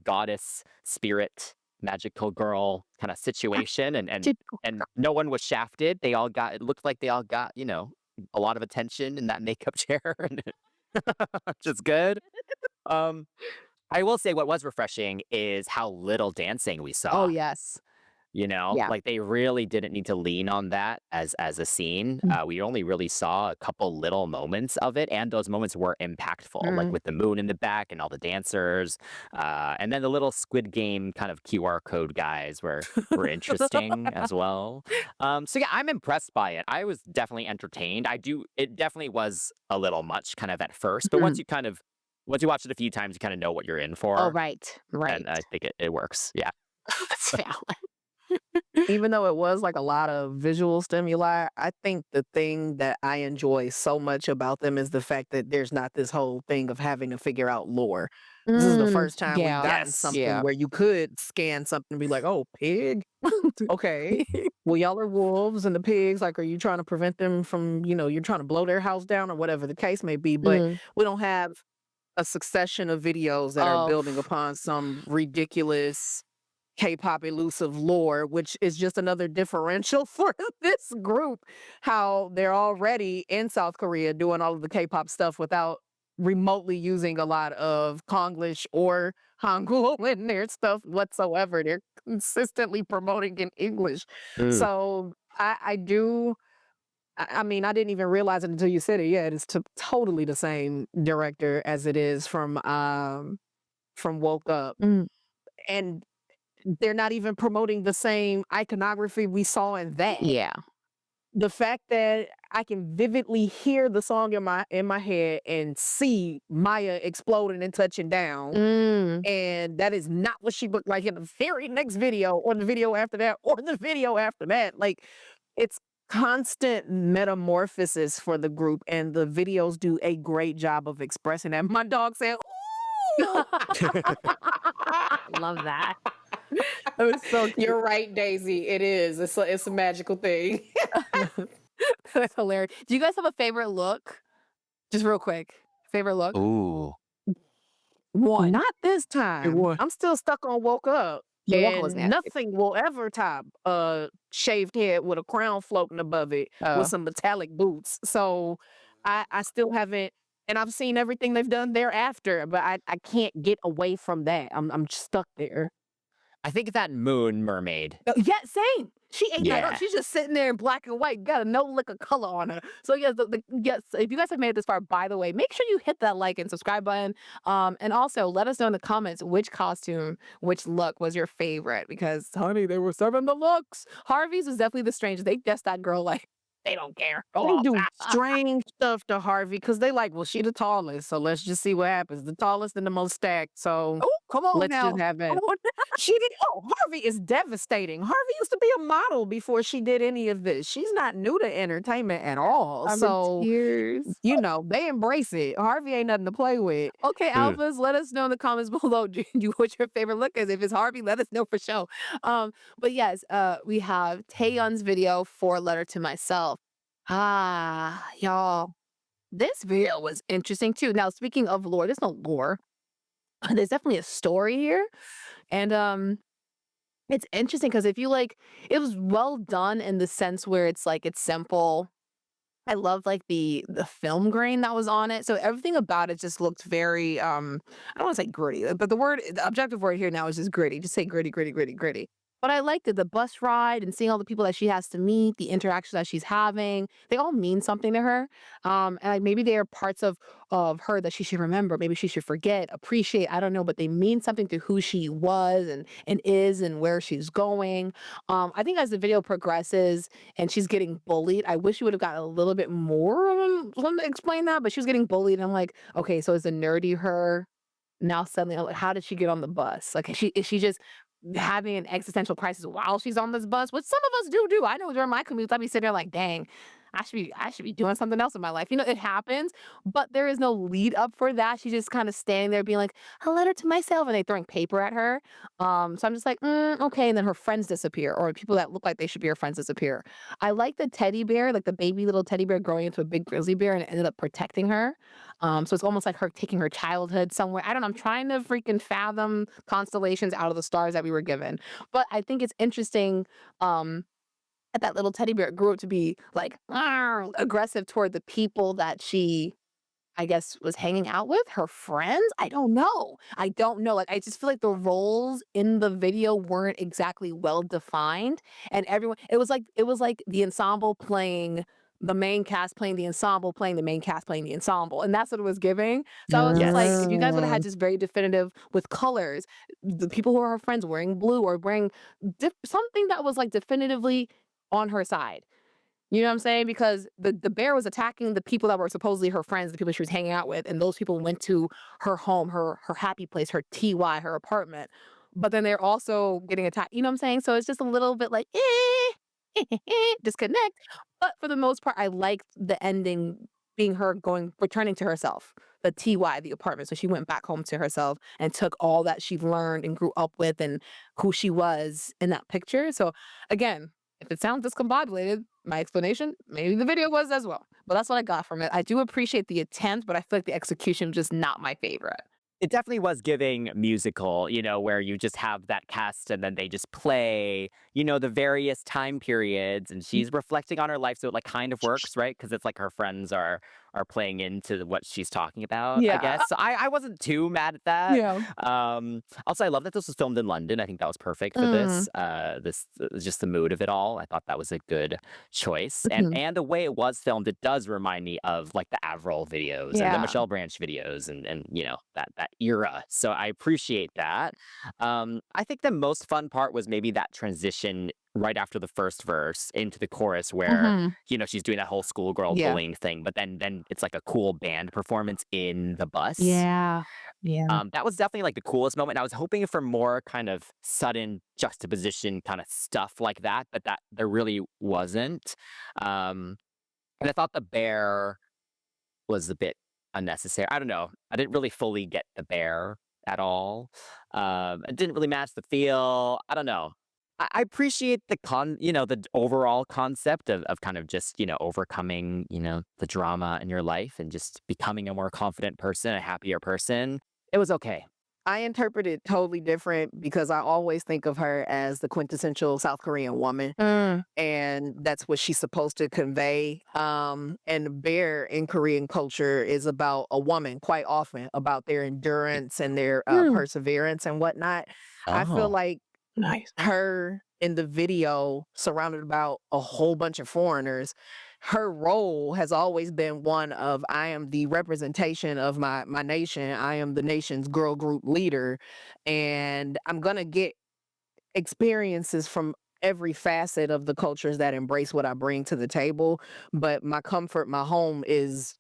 goddess, spirit, magical girl kind of situation, and and Typical. and no one was shafted. It looked like they all got, a lot of attention in that makeup chair, and which is good. Um, I will say what was refreshing is how little dancing we Oh, saw. yes. Yeah. Like they really didn't need to lean on that as a scene. Mm. We only really saw a couple little moments of it, and those moments were impactful, like Mm. with the moon in the back and all the dancers, and then the little Squid Game kind of QR code guys were interesting as well. So yeah, I'm impressed by it. I was definitely entertained. It definitely was a little much kind of at first, but Mhm. once you watch it a few times, you kind of know what you're in Oh, for, right. Right. and I think it works. Yeah. That's valid. Even though it was like a lot of visual stimuli, I think the thing that I enjoy so much about them is the fact that there's not this whole thing of having to figure out lore. This is the first time we've Yeah. gotten Yes. something Yeah. where you could scan something and be like, "Oh, pig? Okay. Well, y'all are wolves and the pigs, like, are you trying to prevent them from, you're trying to blow their house down or whatever the case may be." But Mm. we don't have a succession of videos that are Oh, building upon some ridiculous K-pop elusive lore, which is just another differential for this group, how they're already in South Korea doing all of the K-pop stuff without remotely using a lot of Konglish or Hangul in their stuff whatsoever. They're consistently promoting in English. Mm. So I do. I mean, I didn't even realize it until you said it. Yeah, it's totally the same director as it is from Woke Up, mm. and they're not even promoting the same iconography we saw in that. Yeah. The fact that I can vividly hear the song in my head and see Maya exploding and touching down, Mm. and that is not what she looked like in the very next video or the video after that or the video after that. Like, it's constant metamorphosis for the group, and the videos do a great job of expressing that. My dog said, "Ooh." Love that. It was so cute. You're right, Daisy. It is. It's a magical thing. That's hilarious. Do you guys have a favorite look? Just real quick. Favorite look? Ooh. One. Not this Your time. one. I'm still stuck on woke up. Your woke was And nasty. nothing will ever top a shaved head with a crown floating above it Oh. with some metallic boots. So I still haven't, and I've seen everything they've done thereafter, but I can't get away from that. I'm stuck there. I think that Moon Mermaid. Yeah, same. She ate that up. Yeah. She's just sitting there in black and white. Got a no lick of color on her. So yes, yes. If you guys have made it this far, by the way, make sure you hit that like and subscribe button. And also let us know in the comments which costume, which look was your favorite. Because honey, they were serving the looks. Harvey's was definitely the strangest. They guessed that girl like they don't care. Go They off. do strange stuff to Harvey because they like, well, she the tallest, so let's just see what happens. The tallest and the most stacked, so Oh, come on let's now. just have it. Come on. She did. Oh, Harvey is devastating. Harvey used to be a model before she did any of this. She's not new to entertainment at all. I'm in So, tears. you know, they embrace it. Harvey ain't nothing to play with. Okay, alphas, let us know in the comments below what your favorite look is. If it's Harvey, let us know for sure. But yes, we have Taeyeon's video for Letter to Myself. Y'all, this video was interesting too. Now, speaking of lore, there's no lore. There's definitely a story here. And it's interesting because if you like, it was well done in the sense where it's like it's simple. I love like the film grain that was on it. So everything about it just looked very I don't want to say gritty, but the objective word here now is just gritty. Just say gritty, gritty, gritty, gritty. But I liked it, the bus ride and seeing all the people that she has to meet, the interactions that she's having. They all mean something to her. And like maybe they are parts of her that she should remember. Maybe she should forget, appreciate. I don't know, but they mean something to who she was and is and where she's going. I think as the video progresses and she's getting bullied, I wish you would have gotten a little bit more of them to explain that. But she was getting bullied, and I'm like, okay, so is the nerdy her now suddenly? Like, how did she get on the bus? Like, is she just having an existential crisis while she's on this bus, which some of us do. I know during my commutes, I'd be sitting there like, dang, I should be doing something else in my life. You know, it happens, but there is no lead up for that. She's just kind of standing there being like, a letter to myself, and they throwing paper at her. So I'm just like, okay. And then her friends disappear, or people that look like they should be her friends disappear. I like the teddy bear, like the baby little teddy bear growing into a big grizzly bear, and it ended up protecting her. So it's almost like her taking her childhood somewhere. I don't know. I'm trying to freaking fathom constellations out of the stars that we were given. But I think it's interesting that little teddy bear grew up to be like aggressive toward the people that she, I guess, was hanging out with, her friends. I don't know. I don't know. Like, I just feel like the roles in the video weren't exactly well defined, and everyone. It was like the ensemble playing the main cast, playing the ensemble, playing the main cast, playing the ensemble, and that's what it was giving. So I was just like, Yes. if you guys would have had just very definitive with colors, the people who are her friends wearing blue or wearing something that was like definitively on her side. You know what I'm saying? Because the bear was attacking the people that were supposedly her friends, the people she was hanging out with, and those people went to her home, her happy place, her TY, her apartment. But then they're also getting attacked. You know what I'm saying? So it's just a little bit like disconnect. But for the most part, I liked the ending being her returning to herself, the TY, the apartment. So she went back home to herself and took all that she learned and grew up with and who she was in that picture. So again, if it sounds discombobulated, my explanation, maybe the video was as well. But that's what I got from it. I do appreciate the attempt, but I feel like the execution was just not my favorite. It definitely was giving musical, where you just have that cast and then they just play, the various time periods, and she's reflecting on her life. So it like kind of works, right? Because it's like her friends are playing into what she's talking about, I Yeah. guess. So I wasn't too mad at that. Yeah. Also, I love that this was filmed in London. I think that was perfect for this. Just the mood of it all. I thought that was a good choice. And the way it was filmed, it does remind me of like the Avril videos and the Yeah. Michelle Branch videos and that era. So I appreciate that. I think the most fun part was maybe that transition right after the first verse into the chorus where, Mhm. she's doing that whole schoolgirl Yeah. bullying thing, but then it's like a cool band performance in the bus. Yeah. Yeah. That was definitely like the coolest moment. I was hoping for more kind of sudden juxtaposition kind of stuff like that, but that there really wasn't. Um, and I thought the bear was a bit unnecessary. I don't know. I didn't really fully get the bear at all. It didn't really match the feel. I don't know. I appreciate the overall concept of kind of just, overcoming, the drama in your life and just becoming a more confident person, a happier person. It was okay. I interpret it totally different because I always think of her as the quintessential South Korean woman, Mm. and that's what she's supposed to convey. And the bear in Korean culture is about a woman quite often, about their endurance and their Mm. perseverance and whatnot. I feel Oh. like Nice. her in the video surrounded about a whole bunch of foreigners, her role has always been one of I am the representation of my nation. I am the nation's girl group leader, and I'm going to get experiences from every facet of the cultures that embrace what I bring to the table. But my comfort, my home is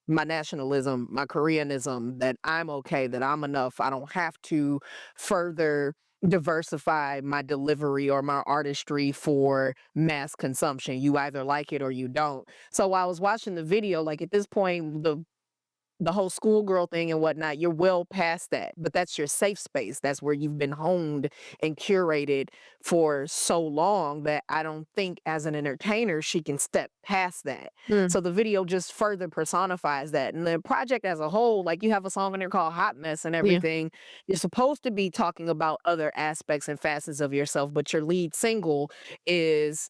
my nationalism, my Koreanism, that I'm okay, that I'm enough. I don't have to further diversify my delivery or my artistry for mass consumption. You either like it or you don't. So while I was watching the video, like at this point, the whole schoolgirl thing and whatnot, you're well past that. But that's your safe space. That's where you've been honed and curated for so long that I don't think as an entertainer she can step past that. Mm. So the video just further personifies that. And the project as a whole, like you have a song in there called Hot Mess and Yeah. everything, you're supposed to be talking about other aspects and facets of yourself, but your lead single is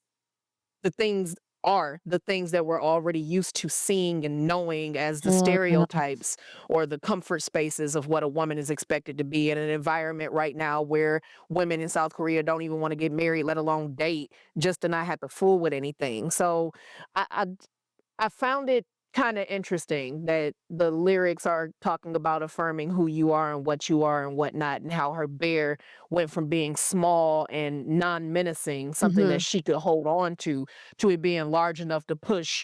the things the things that we're already used to seeing and knowing as the stereotypes or the comfort spaces of what a woman is expected to be in an environment right now where women in South Korea don't even want to get married, let alone date, just to not have to fool with anything. So I, I I found it kind of interesting that the lyrics are talking about affirming who you are and what you are and whatnot, and how her bear went from being small and non-menacing, something that Mhm. she could hold on to it being large enough to push,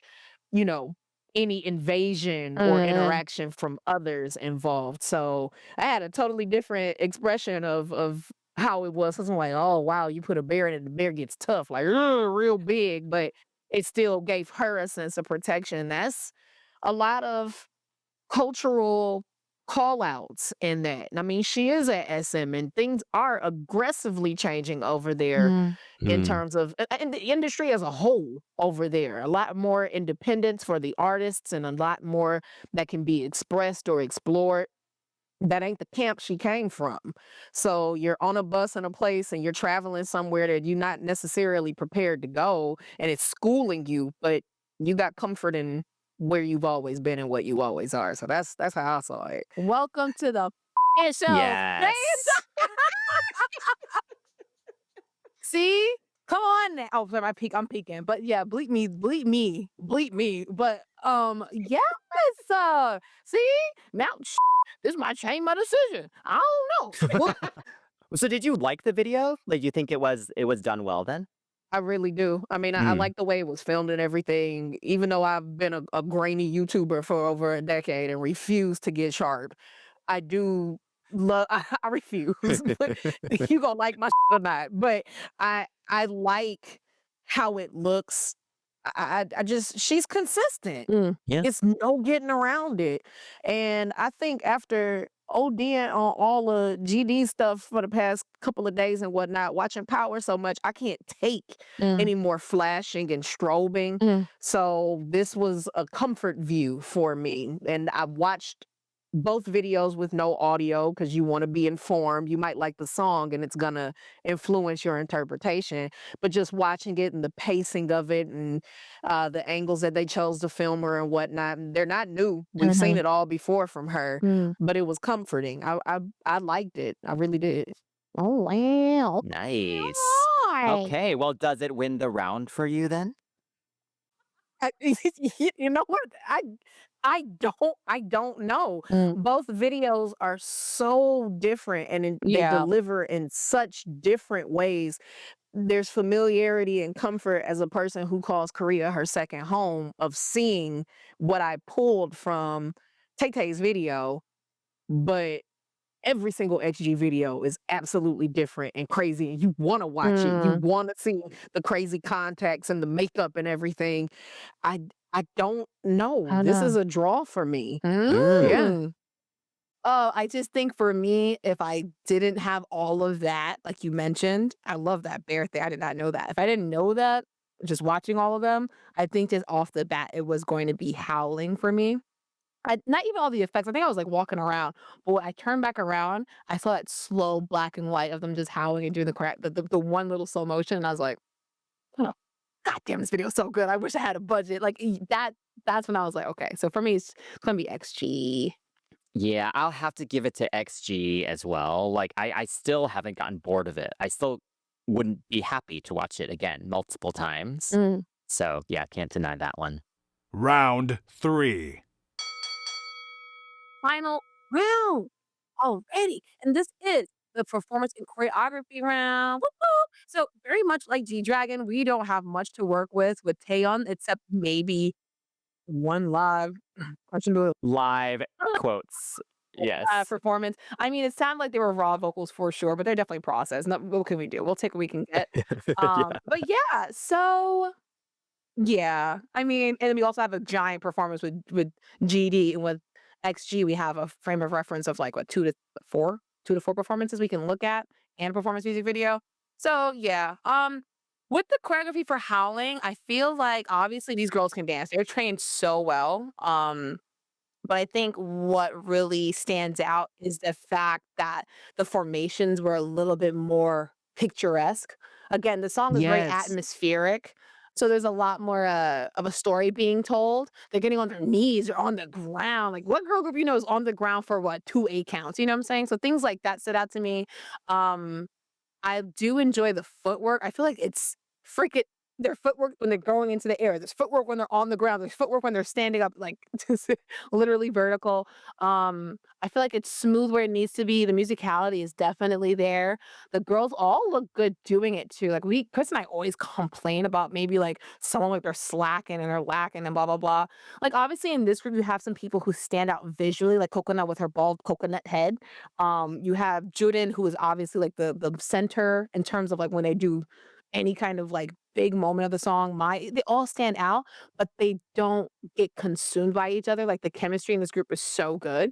you know, any invasion or Mm. interaction from others involved. So I had a totally different expression of how it was. 'Cause I'm like, oh wow, you put a bear in it, the bear gets tough, like "Ugh," real big, but it still gave her a sense of protection. That's a lot of cultural call outs in that. I mean, she is at SM and things are aggressively changing over there Mm. in Mm. terms of in the industry as a whole over there. A lot more independence for the artists and a lot more that can be expressed or explored. That ain't the camp she came from. So you're on a bus in a place and you're traveling somewhere that you're not necessarily prepared to go, and it's schooling you, but you got comfort in where you've always been and what you always are. So that's how I saw it. Welcome to the show. Yes. See? Come on now. Oh, sorry, I'm peeking. But yeah, bleep me, bleep me, bleep me. But yes, see? Now this might change my decision. I don't know. Well, So did you like the video? Like, do you think it was done well then? I really do. I mean, I Mm. like the way it was filmed and everything, even though I've been a grainy YouTuber for over a decade and refuse to get sharp. I do love I refuse, but you gonna like my shit or not. But I like how it looks. I just she's consistent. Mm. Yeah. It's no getting around it. And I think after ODing on all the GD stuff for the past couple of days and whatnot, watching Power so much, I can't take Mm. any more flashing and strobing. Mm. So this was a comfort view for me. And I watched both videos with no audio because you want to be informed. You might like the song and it's gonna influence your interpretation. But just watching it and the pacing of it and the angles that they chose to film her and whatnot, and they're not new. We've seen Mhm. it all before from her, Mm. but it was comforting. I liked it. I really did. Oh wow. Nice. Alright. Okay, well, does it win the round for you then? You know what? I don't know. Mm. Both videos are so different and they Yeah. deliver in such different ways. there's familiarity and comfort as a person who calls Korea her second home of seeing what I pulled from Tay-Tay's video, but every single XG video is absolutely different and crazy, and you wanna watch it. You Mm, wanna see the crazy contacts and the makeup and everything. I don't know. I This is know. a draw for me. Yeah. Mm. Oh, I just think for me, if I didn't have all of that, like you mentioned, I love that bear thing. I did not know that. If I didn't know that, just watching all of them, I think just off the bat, it was going to be howling for me. Not even all the effects. I think I was like walking around, but when I turned back around, I saw that slow black and white of them just howling and doing the one little slow motion. And I was like, oh, God damn, this video is so good. I wish I had a budget. Like that's when I was like, okay. So for me, it's gonna be XG. Yeah, I'll have to give it to XG as well. Like, I still haven't gotten bored of it. I still wouldn't be happy to watch it again multiple times. Mm. So, yeah, can't deny that one. Round 3. Final round already. And this is the performance and choreography round. Woo woo. So very much like G-Dragon, we don't have much to work with Taeyeon, except maybe one live Live quotes. Yes. performance. I mean, it sounded like they were raw vocals for sure, but they're definitely processed. No, what can we do? We'll take what we can get. Yeah. But yeah, so yeah, I mean, and we also have a giant performance with GD, and with XG, we have a frame of reference of like what 2 to 4 performances we can look at and a performance music video. So yeah, with the choreography for Howling, I feel like obviously these girls can dance. They're trained so well. But I think what really stands out is the fact that the formations were a little bit more picturesque. Again, the song is very Yes. atmospheric. So there's a lot more of a story being told. They're getting on their knees or on the ground. Like what girl group you know is on the ground for what 2 8 counts? You know what I'm saying? So things like that stood out to me. Um, I do enjoy the footwork. I feel like it's freaking their footwork when they're going into the air. There's footwork when they're on the ground. There's footwork when they're standing up, like just literally vertical. I feel like it's smooth where it needs to be. The musicality is definitely there. The girls all look good doing it too. Like Chris and I always complain about maybe like someone like they're slacking and they're lacking and blah blah blah. Like obviously in this group you have some people who stand out visually, like Coconut with her bald coconut head. You have Juden, who is obviously like the center in terms of like when they do any kind of like big moment of the song. They all stand out, but they don't get consumed by each other. Like the chemistry in this group is so good.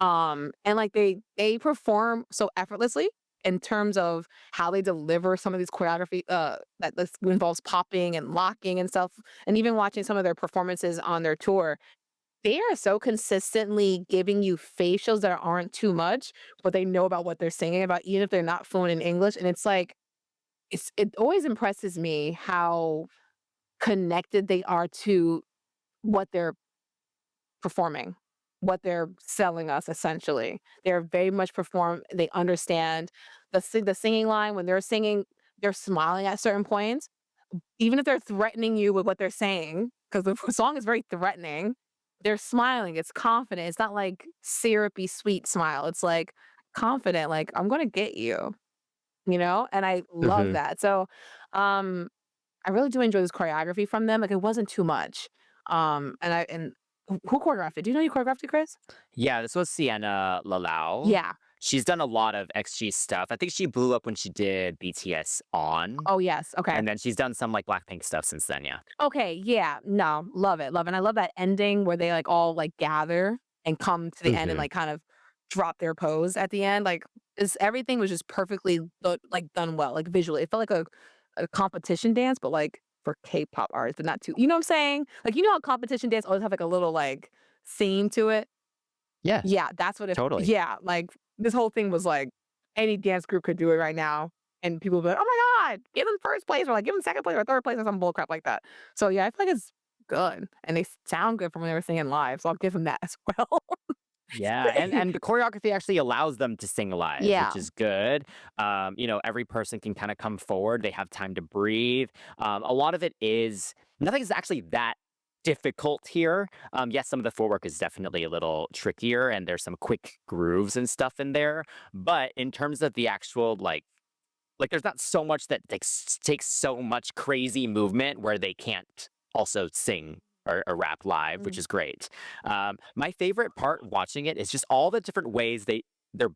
And like they perform so effortlessly in terms of how they deliver some of these choreography that this involves popping and locking and stuff. And even watching some of their performances on their tour, they are so consistently giving you facials that aren't too much, but they know about what they're singing about, even if they're not fluent in English. And it's like, it always impresses me how connected they are to what they're performing, what they're selling us essentially. They're very much they understand the singing line when they're singing, they're smiling at certain points, even if they're threatening you with what they're saying, because the song is very threatening. They're smiling. It's confident. It's not like syrupy sweet smile. It's like confident, like I'm gonna get you, and I love Mhm. that. So, um, I really do enjoy this choreography from them. Like it wasn't too much. And who choreographed it? Do you know you choreographed it, Chris? Yeah, this was Sienna Lalau. Yeah. She's done a lot of XG stuff. I think she blew up when she did BTS On, Oh yes. Okay. and then she's done some like Blackpink stuff since then. Yeah. Okay. Yeah. No. Love it. Love it. And I love that ending where they like all like gather and come to the end and Hmm. like kind of drop their pose at the end. Like everything was just perfectly like done well. Like visually, it felt like a competition dance, but like for K-pop artists, but not too. You know what I'm saying? Like how competition dance always have like a little like theme to it. Yeah, Yeah, that's what it totally. yeah, like, this whole thing was like, any dance group could do it right now, and people would be like, "Oh my god, give them 1st place," or like, "Give them 2nd place or 3rd place," or some bull crap like that. So, yeah, I feel like it's good, and they sound good from when they were singing live, so I'll give them that as well. Yeah, and the choreography actually allows them to sing live, Yeah. which is good. Every person can kind of come forward. They have time to breathe. A lot of it is nothing is actually that difficult here. Yes, some of the footwork is definitely a little trickier, and there's some quick grooves and stuff in there. But in terms of the actual like like there's not so much that takes so much crazy movement where they can't also sing or rap live, which Mm. is great. My favorite part watching it is just all the different ways their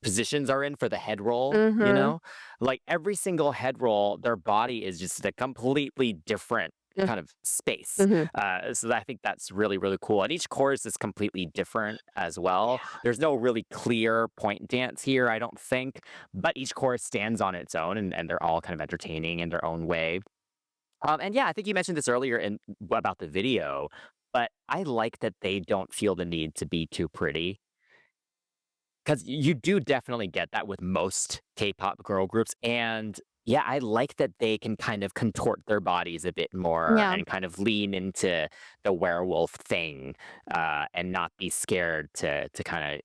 positions are in for the head roll, you Mhm. know? Like every single head roll, their body is just a completely different Mm. kind of space. Mhm. So I think that's really, really cool. And each chorus is completely different as well. Yeah. There's no really clear point dance here, I don't think, but each chorus stands on its own and they're all kind of entertaining in their own way. And yeah, I think you mentioned this earlier about the video, but I like that they don't feel the need to be too pretty. Because you do definitely get that with most K-pop girl groups, and yeah, I like that they can kind of contort their bodies a bit more Yeah. and kind of lean into the werewolf thing, and not be scared to kind of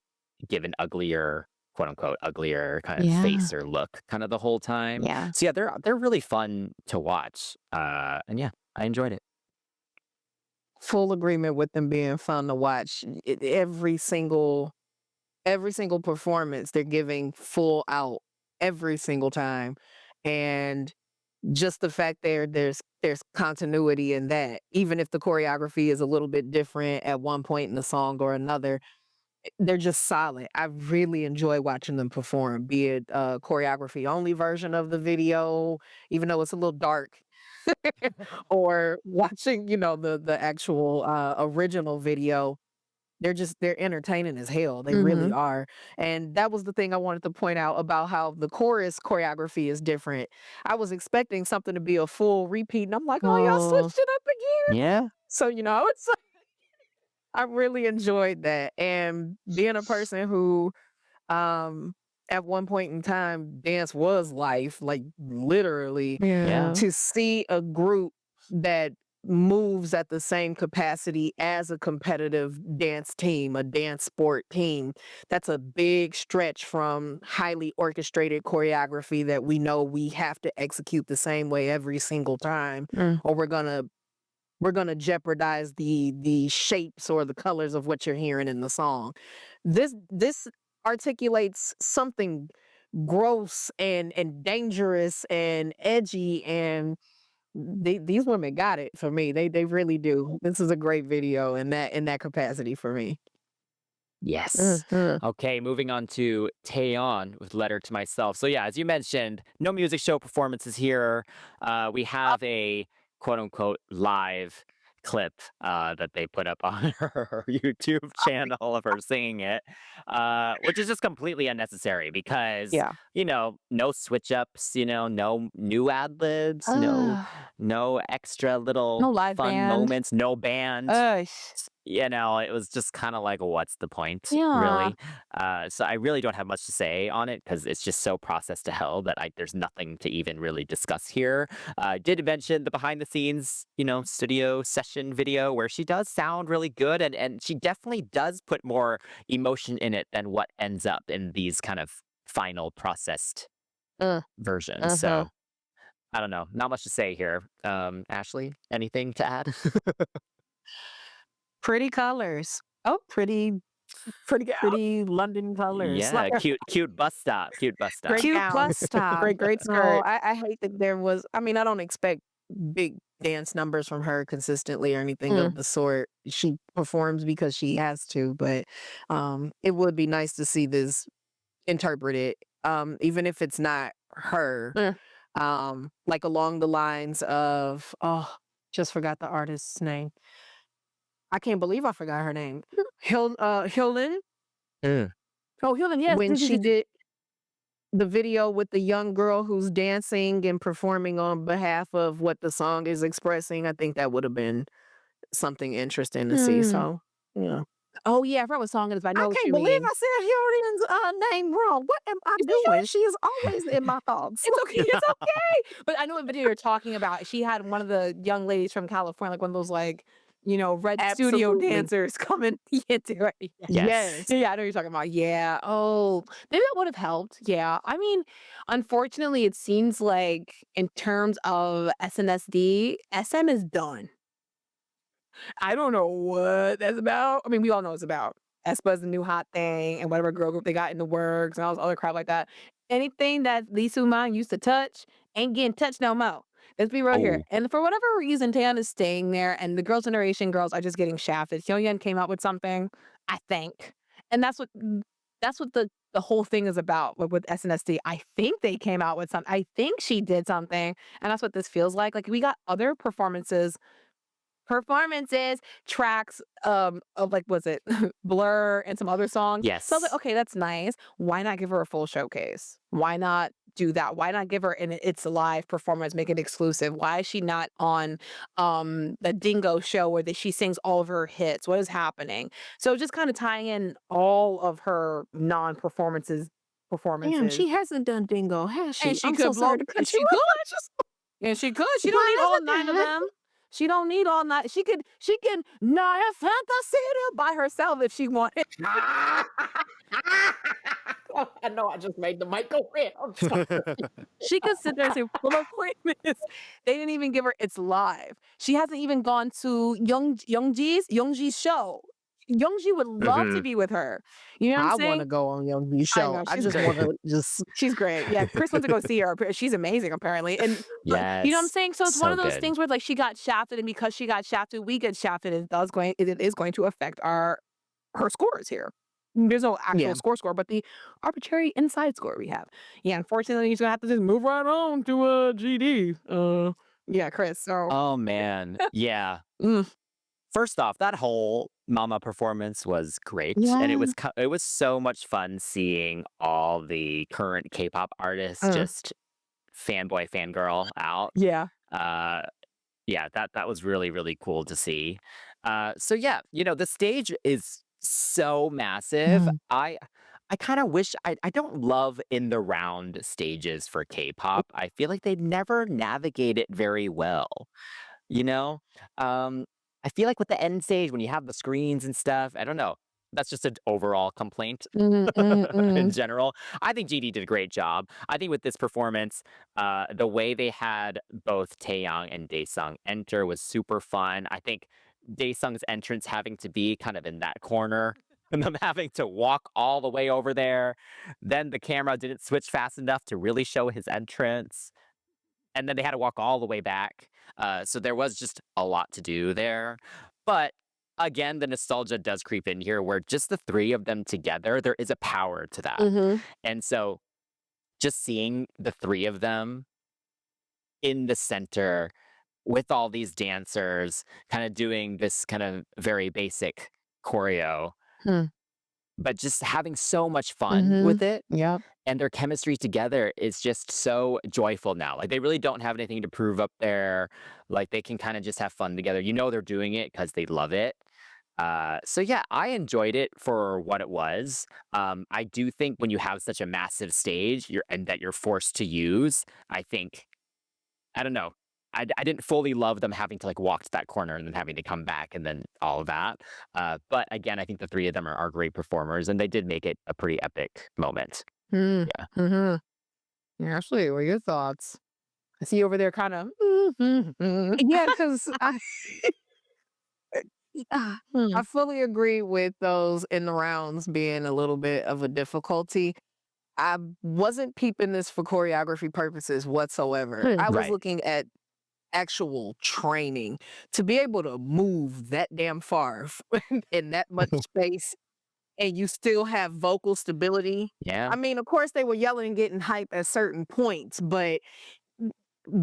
give an uglier, quote unquote, uglier kind of Yeah. face or look kind of the whole time. Yeah. So yeah, they're really fun to watch, and yeah, I enjoyed it. Full agreement with them being fun to watch. Every single performance they're giving full out every single time. And just the fact there's continuity in that, even if the choreography is a little bit different at one point in the song or another, they're just solid. I really enjoy watching them perform, be it a choreography only version of the video, even though it's a little dark, or watching, the actual original video. They're entertaining as hell. They really Mhm. are. And that was the thing I wanted to point out about how the chorus choreography is different. I was expecting something to be a full repeat, and I'm like, oh, y'all Oh. switched it up again. Yeah. So, it's I really enjoyed that. And being a person who um at one point in time dance was life, like literally, Yeah. Yeah. to see a group that moves at the same capacity as a competitive dance team, a dance sport team, that's a big stretch from highly orchestrated choreography that we know we have to execute the same way every single time, Mm. or we're gonna jeopardize the shapes or the colors of what you're hearing in the song. This articulates something gross and dangerous and edgy, and these women got it for me. They really do. This is a great video in that capacity for me. Yes. Mhm. Okay, moving on to Taeyeon with Letter to Myself. So yeah, as you mentioned, no music show performances here. We have a quote unquote live clip that they put up on her YouTube channel of her singing it, which is just completely unnecessary because, Yeah. no switch ups, no new ad libs, no Ugh. no extra little No live fun band. moments, no band. Ugh. It was just kind of like, what's the point, Yeah. really? So I really don't have much to say on it because it's just so processed to hell that there's nothing to even really discuss here. I did mention the behind the scenes, studio session video where she does sound really good and she definitely does put more emotion in it than what ends up in these kind of final processed Uh, versions. uh-huh. So I don't know, not much to say here. Ashley, anything to add? Pretty colors. Oh, pretty Yeah. pretty London colors. Yeah, cute bus stop, cute bus stop. Great Cute gown. bus stop. Great No, skirt. I hate that there was, I mean, I don't expect big dance numbers from her consistently or anything of Mm. the sort. She performs because she has to, but it would be nice to see this interpreted, even if it's not her, Mm. like along the lines of, oh, just forgot the artist's name. I can't believe I forgot her name. Hyolyn, Mm. Oh, Helen, yes. when she did the video with the young girl who's dancing and performing on behalf of what the song is expressing. I think that would have been something interesting to see. Mm. So, yeah. Oh, yeah, I forgot what song it is, but I I know what can't you believe mean. I said Hurrian's name wrong. What am I Is it doing? yours? She is always in my thoughts. It's okay, it's okay. But I know what video you're talking about. She had one of the young ladies from California, like one of those like, red studio Absolutely. dancers coming into it. Yeah. Yes. Yes. Yeah, I know what you're talking about. Yeah. Oh, maybe that would have helped. Yeah. I mean, unfortunately, it seems like in terms of SNSD, SM is done. I don't know what that's about. I mean, we all know it's about. aespa's the new hot thing and whatever girl group they got in the works and all this other crap like that. Anything that Lee Soo-man used to touch ain't getting touched no more. Let's be real here. Oh, And for whatever reason, Taeyeon is staying there, and the Girls' Generation girls are just getting shafted. Hyoyeon came out with something, I think, and that's what the whole thing is about with SNSD. I think they came out with something. I think she did something, and that's what this feels like. Like we got other performances, tracks, of like, was it Blur and some other songs. So I was like, yes. okay, that's nice. Why not give her a full showcase? Why not do that? Why not give her an it's live performance, make it exclusive? Why is she not on the Dingo show where she sings all of her hits? What is happening? So just kind of tying in all of her non-performances Damn, performances. she hasn't done Dingo, has And she? she I'm so could blow sorry to and cut you she could. off. I just And she could. She don't why need all isn't 9 of that them. She don't need all 9. She can not a fantasy by herself if she wanted. I know I just made the mic go red. I'm sorry. She could sit there and say full appointments. They didn't even give her it's live. She hasn't even gone to Youngji's show. Youngji would love to Hmm. be with her. You know what I'm I saying? wanna go on Young V's I show. know I she's just great. wanna just She's great. Yeah, Chris went to go see her. She's amazing, apparently. And you know what I'm Yes. saying? So it's one So of those good. things where like she got shafted, and because she got shafted, we get shafted. It is going to affect her scores here. There's no actual yeah. score, but the arbitrary inside score we have. Yeah, unfortunately, he's gonna have to just move right on to GD. Yeah, Chris. So Oh man. Yeah. mm, First off, that whole Mama performance was great, and Yeah. it was so much fun seeing all the current K-pop artists uh, just fanboy fangirl out. yeah. Uh, yeah, that was really really cool to see. So yeah, the stage is so massive. Mm. I kind of wish I don't love in the round stages for K-pop. I feel like they never navigate it very well. You know? Um, I feel like with the end stage, when you have the screens and stuff, I don't know. That's just an overall complaint Mm, mm, in mm. general. I think GD did a great job. I think with this performance, the way they had both Taeyang and Daesung enter was super fun. I think Daesung's entrance having to be kind of in that corner and them having to walk all the way over there. Then the camera didn't switch fast enough to really show his entrance, and then they had to walk all the way back. So there was just a lot to do there. But again, the nostalgia does creep in here where just the three of them together, there is a power to that. Mhm. And so just seeing the three of them in the center with all these dancers kind of doing this kind of very basic choreo, Hmm. but just having so much fun Mhm. with it. Yep. And their chemistry together is just so joyful now. Like, they really don't have anything to prove up there. Like, they can kind of just have fun together. They're doing it because they love it. So yeah, I enjoyed it for what it was. I do think when you have such a massive stage, that you're forced to use, I think, I don't know. I didn't fully love them having to like walk to that corner and then having to come back and then all of that. But again, I think the three of them are great performers, and they did make it a pretty epic moment. Mm. Yeah. Mhm. Ashley, what are your thoughts? I see you over there kind of. Yeah, because I Hmm. I fully agree with those in the rounds being a little bit of a difficulty. I wasn't peeping this for choreography purposes whatsoever. Hmm. I was Right. looking at actual training to be able to move that damn far in that much space and you still have vocal stability. Yeah. I mean, of course, they were yelling and getting hype at certain points, but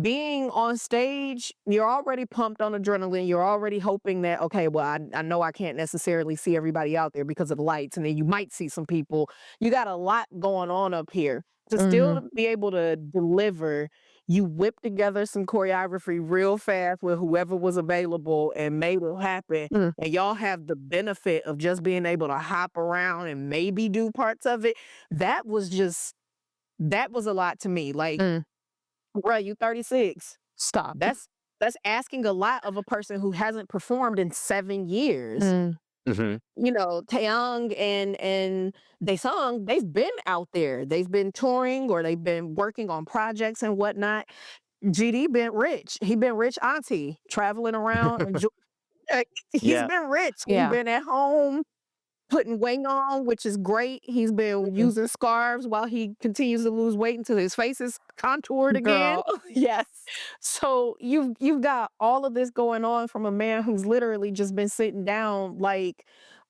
being on stage, you're already pumped on adrenaline. You're already hoping that, okay, well, I know I can't necessarily see everybody out there because of the lights, and then you might see some people. You got a lot going on up here. To still Mhm. be able to deliver, you whip together some choreography real fast with whoever was available and made it happen. Mm. And y'all have the benefit of just being able to hop around and maybe do parts of it. That was just, that was a lot to me. Like, Mm. bruh, you 36. Stop. That's asking a lot of a person who hasn't performed in 7 years. Mm. Hmm. You know, Taeyang and Daesung, they've been out there. They've been touring or they've been working on projects and whatnot. GD been rich. He been rich auntie, traveling around. He's Yeah. been rich. He Yeah. been at home putting weight on, which is great. He's been Mhm. using scarves while he continues to lose weight until his face is contoured again. Girl, yes. So you've got all of this going on from a man who's literally just been sitting down like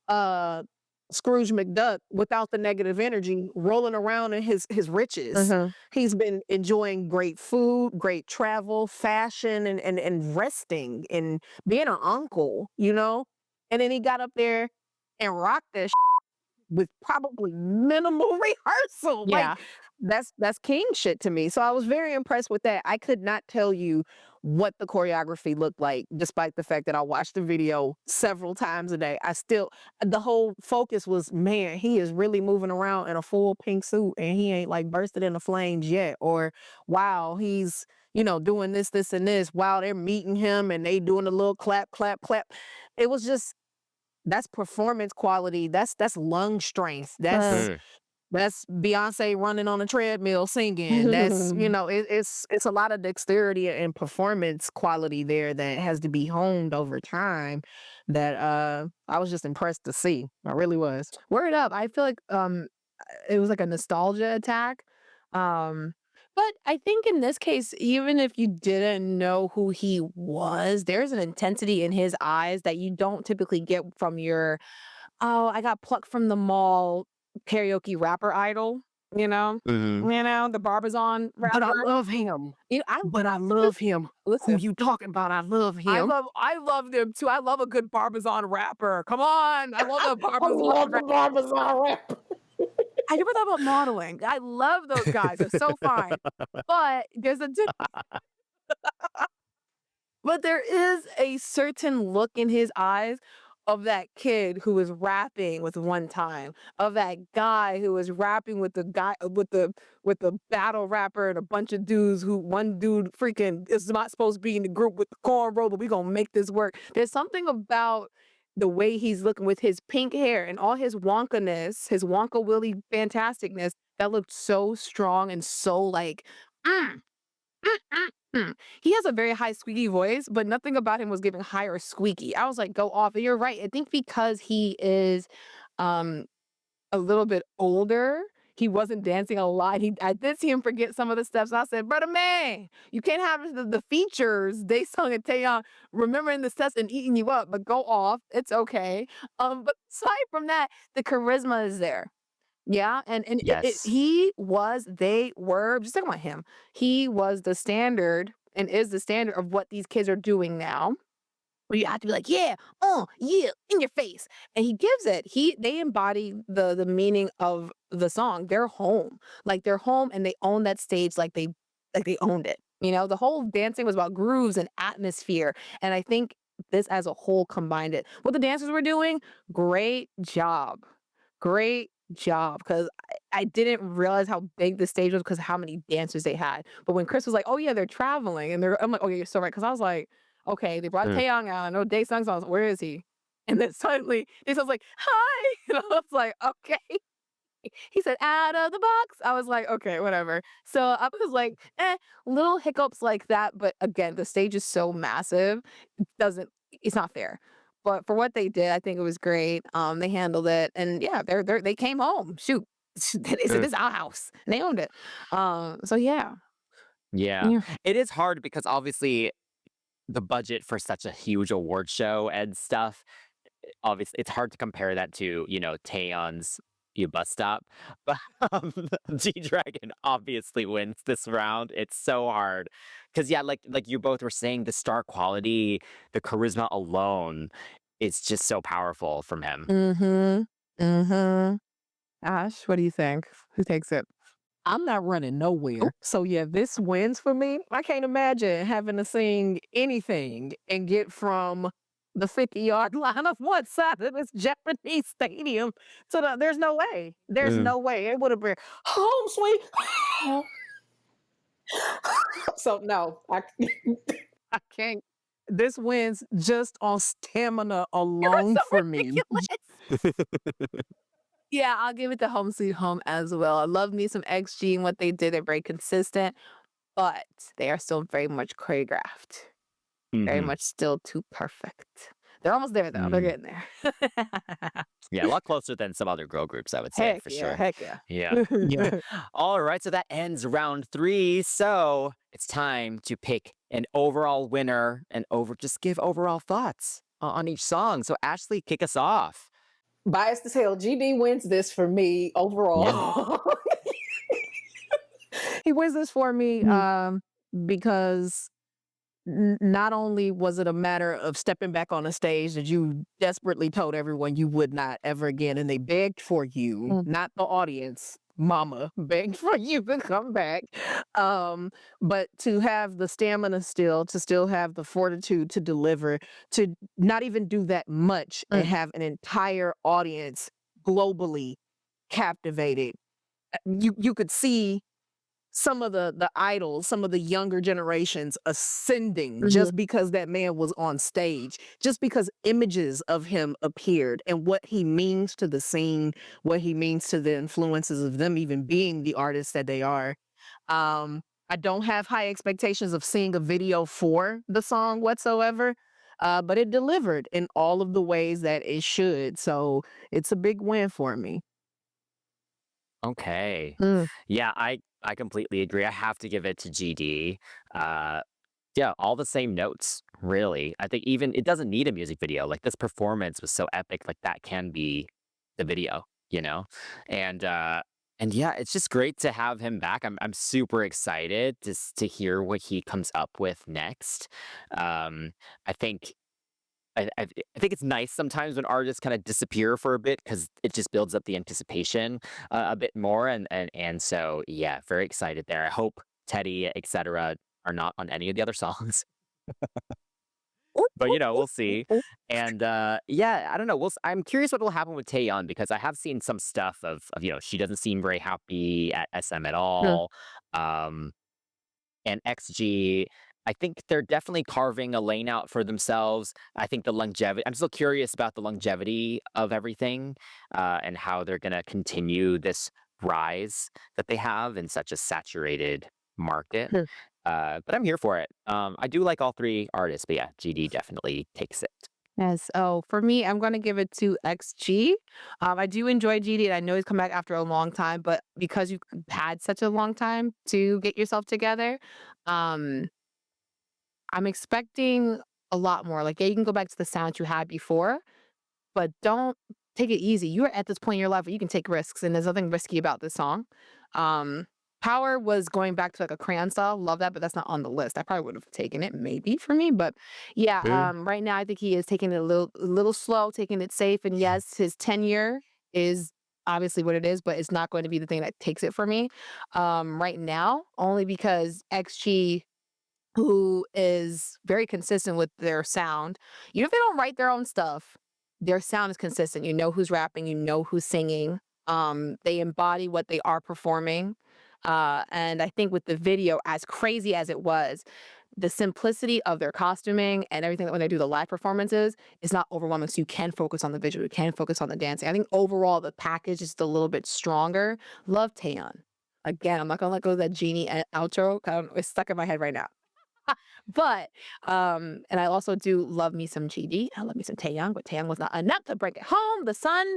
uh Scrooge McDuck without the negative energy, rolling around in his riches. Mhm. He's been enjoying great food, great travel, fashion, and resting and being an uncle, you know? And then he got up there and rocked that with probably minimal rehearsal. Like Yeah. that's king shit to me. So I was very impressed with that. I could not tell you what the choreography looked like, despite the fact that I watched the video several times a day. I still the whole focus was, man, he is really moving around in a full pink suit and he ain't like bursted into flames yet. Or wow, he's doing this, this, and this while they're meeting him and they doing a little clap, clap, clap. It was just that's performance quality. That's lung strength. Uh, Mm. That's Beyonce running on a treadmill singing. It's a lot of dexterity and performance quality there that has to be honed over time that I was just impressed to see. I really was. Word up. I feel like it was like a nostalgia attack. Um but I think in this case, even if you didn't know who he was, there's an intensity in his eyes that you don't typically get from your, oh, I got plucked from the mall karaoke rapper idol, you know? Mhm. The Barbizon But I rapper. love him. I But I love him. Who listen. you talking about? I love him. I love them too. I love a good Barbizon rapper. Come on. I love a I Barbizon love the rapper. Barbizon rap. I never thought about modeling. I love those guys. They're so fine. But but there is a certain look in his eyes of that kid who was rapping with One Time, of that guy who was rapping with the guy with the battle rapper and a bunch of dudes who one dude freaking is not supposed to be in the group with the cornrow, but we gonna make this work. There's something about the way he's looking with his pink hair and all his wonkaness, his Wonka Willie fantasticness that looked so strong and so like mm, mm, mm, mm. He has a very high squeaky voice, but nothing about him was giving high or squeaky. I was like, go off. And you're right. I think because he is um a little bit older, he wasn't dancing a lot. I did see him forget some of the steps. I said, brother man, you can't have the features they sung at Taeyang remembering the steps and eating you up, but go off. It's okay. But aside from that, the charisma is there. Yeah, and Yes. they were just talking about him. He was the standard and is the standard of what these kids are doing now. Where you have to be like, yeah, oh, yeah, in your face. And he gives it. They embody the meaning of the song. They're home. Like they're home and they own that stage like they owned it. The whole dancing was about grooves and atmosphere. And I think this as a whole combined it. What the dancers were doing, great job. Great job, because I didn't realize how big the stage was because how many dancers they had. But when Chris was like, "Oh yeah, they're traveling," I'm like, "Oh yeah, you're so right," because I was like, "Okay, they brought Mm. Taeyang out. I know Daesung's on. Where is he?" And then suddenly Daesung's like, "Hi," and I was like, "Okay." He said, "Out of the box." I was like, "Okay, whatever." So I was like, little hiccups like that. But again, the stage is so massive, doesn't it's not fair. But for what they did, I think it was great. They handled it, and yeah, they came home. Shoot, they said Mm. this is our house, and they owned it. So yeah, Yeah. yeah. It is hard because obviously the budget for such a huge award show and stuff, obviously it's hard to compare that to, Taeyeon's Bus Stop. But G-Dragon obviously wins this round. It's so hard. Because yeah, like you both were saying, the star quality, the charisma alone is just so powerful from him. Mm-hmm. Mm-hmm. Ash, what do you think? Who takes it? I'm not running Oh, nowhere. So yeah, this wins for me. I can't imagine having to sing anything and get from the 50-yard line of one side of this Japanese stadium to there's no way. There's Mm. no way. It would have been home sweet. So no, I can't. This wins just on stamina you're alone so for me. ridiculous. Yeah, I'll give it to Home Sweet Home as well. I love me some XG and what they did. They're very consistent, but they are still very much choreographed. Very Mhm. much still too perfect. They're almost there though. They're Mm. getting there. Yeah, a lot closer than some other girl groups, I would say, Heck for yeah, sure. heck yeah. Yeah. Yeah. All right, so that ends round 3. So it's time to pick an overall winner and just give overall thoughts on each song. So Ashley, kick us off. Biased as hell. GD wins this for me Yeah. overall. He wins this for me because not only was it a matter of stepping back on a stage that you desperately told everyone you would not ever again, and they begged for you, not the audience, mama begged for you to come back, but to have the stamina still, to still have the fortitude to deliver, to not even do that much and have an entire audience globally captivated. You could see some of the idols, some of the younger generations ascending just because that man was on stage, just because images of him appeared and what he means to the scene, what he means to the influences of them even being the artists that they are. I don't have high expectations of seeing a video for the song whatsoever, but it delivered in all of the ways that it should. So it's a big win for me. Okay. Yeah, I completely agree. I have to give it to GD. Uh yeah, all the same notes, really. I think even it doesn't need a music video. Like this performance was so epic, like that can be the video, you know? And and yeah, it's just great to have him back. I'm super excited to hear what he comes up with next. I think I think it's nice sometimes when artists kind of disappear for a bit because it just builds up the anticipation a bit more, and so yeah, very excited there. I hope Teddy, etc., are not on any of the other songs, but we'll see. And yeah, I don't know. I'm curious what will happen with Taeyeon because I have seen some stuff of she doesn't seem very happy at SM at all. Um, and XG, I think they're definitely carving a lane out for themselves. I think the longevity, I'm still curious about the longevity of everything and how they're going to continue this rise that they have in such a saturated market. But I'm here for it. I do like all 3 artists, but yeah, GD definitely takes it. Yes. Oh, for me, I'm going to give it to XG. I do enjoy GD, and I know he's come back after a long time, but because you've had such a long time to get yourself together, um, I'm expecting a lot more. Like, yeah, you can go back to the sound you had before, but don't take it easy. You're at this point in your life where you can take risks, and there's nothing risky about this song. Um, Power was going back to like a crayon style. Love that, but that's not on the list. I probably would have taken it maybe for me, but yeah. Boo. Right now I think he is taking it a little slow, taking it safe, and yes, his tenure is obviously what it is, but it's not going to be the thing that takes it for me. Right now, only because XG, who is very consistent with their sound. Even if they don't write their own stuff, their sound is consistent. You know who's rapping, you know who's singing. They embody what they are performing. And I think with the video, as crazy as it was, the simplicity of their costuming and everything that when they do the live performances is not overwhelming. So you can focus on the visual, you can focus on the dancing. I think overall the package is just a little bit stronger. Love Taeyeon. Again, I'm not gonna let go of that genie outro. 'Cause it's stuck in my head right now. But and I also do love me some GD. I love me some Taeyang, but Taeyang was not enough to bring it home. The sun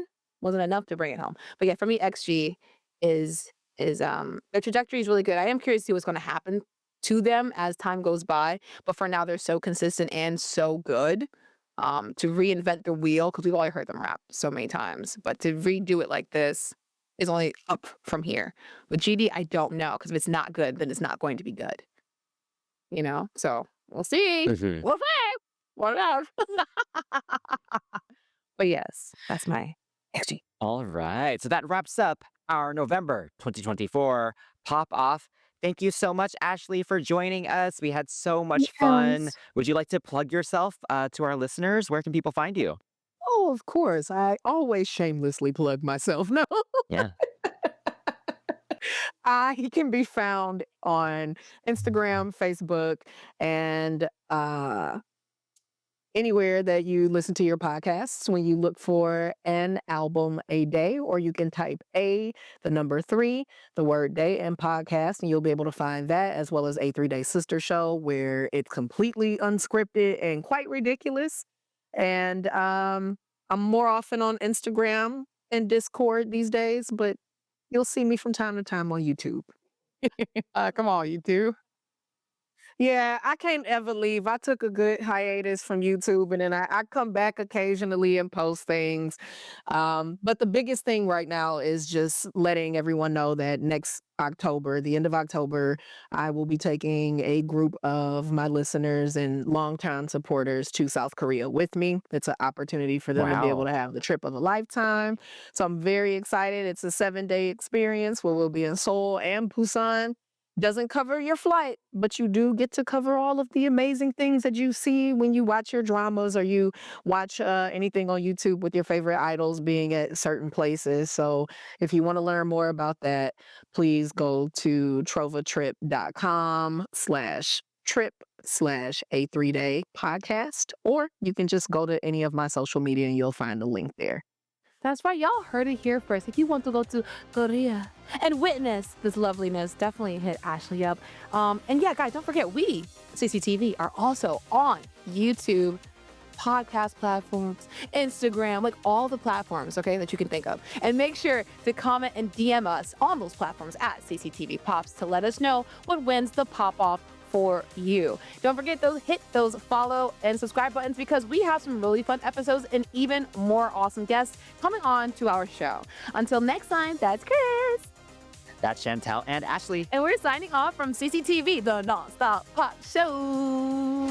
wasn't enough to bring it home. But yeah, for me, XG is their trajectory is really good. I am curious to see what's going to happen to them as time goes by. But for now, they're so consistent and so good. To reinvent the wheel because we've already heard them rap so many times, but to redo it like this is only up from here. With GD, I don't know because if it's not good, then it's not going to be good. So we'll see. Mhm. We'll see. What else? But yes, that's my XG. All right. So that wraps up our November 2024 Pop Off. Thank you so much, Ashley, for joining us. We had so much fun. Yes. Would you like to plug yourself to our listeners? Where can people find you? Oh, of course. I always shamelessly plug myself. No. Yeah. He can be found on Instagram, Facebook, and anywhere that you listen to your podcasts when you look for an album a day, or you can type the number 3, the word day, and podcast, and you'll be able to find that, as well as A3Day Sister Show, where it's completely unscripted and quite ridiculous. And I'm more often on Instagram and Discord these days, but you'll see me from time to time on YouTube. Come on, you two. Yeah, I can't ever leave. I took a good hiatus from YouTube and then I come back occasionally and post things. But the biggest thing right now is just letting everyone know that next October, the end of October, I will be taking a group of my listeners and longtime supporters to South Korea with me. It's an opportunity for them to be able Wow. to have the trip of a lifetime. So I'm very excited. It's a 7-day experience where we'll be in Seoul and Busan. Doesn't cover your flight, but you do get to cover all of the amazing things that you see when you watch your dramas or you watch anything on YouTube with your favorite idols being at certain places. So if you want to learn more about that, please go to trovatrip.com/trip/A3Day podcast, or you can just go to any of my social media and you'll find a link there. That's right. Y'all heard it here first. If you want to go to Korea and witness this loveliness, definitely hit Ashley up. And yeah, guys, don't forget, we, CCTV, are also on YouTube, podcast platforms, Instagram, like all the platforms, okay, that you can think of. And make sure to comment and DM us on those platforms at CCTV Pops to let us know what wins the pop off for you. Don't forget hit those follow and subscribe buttons because we have some really fun episodes and even more awesome guests coming on to our show. Until next time, that's Chris. That's Chantel and Ashley. And we're signing off from CCTV, the Nonstop Pop Show.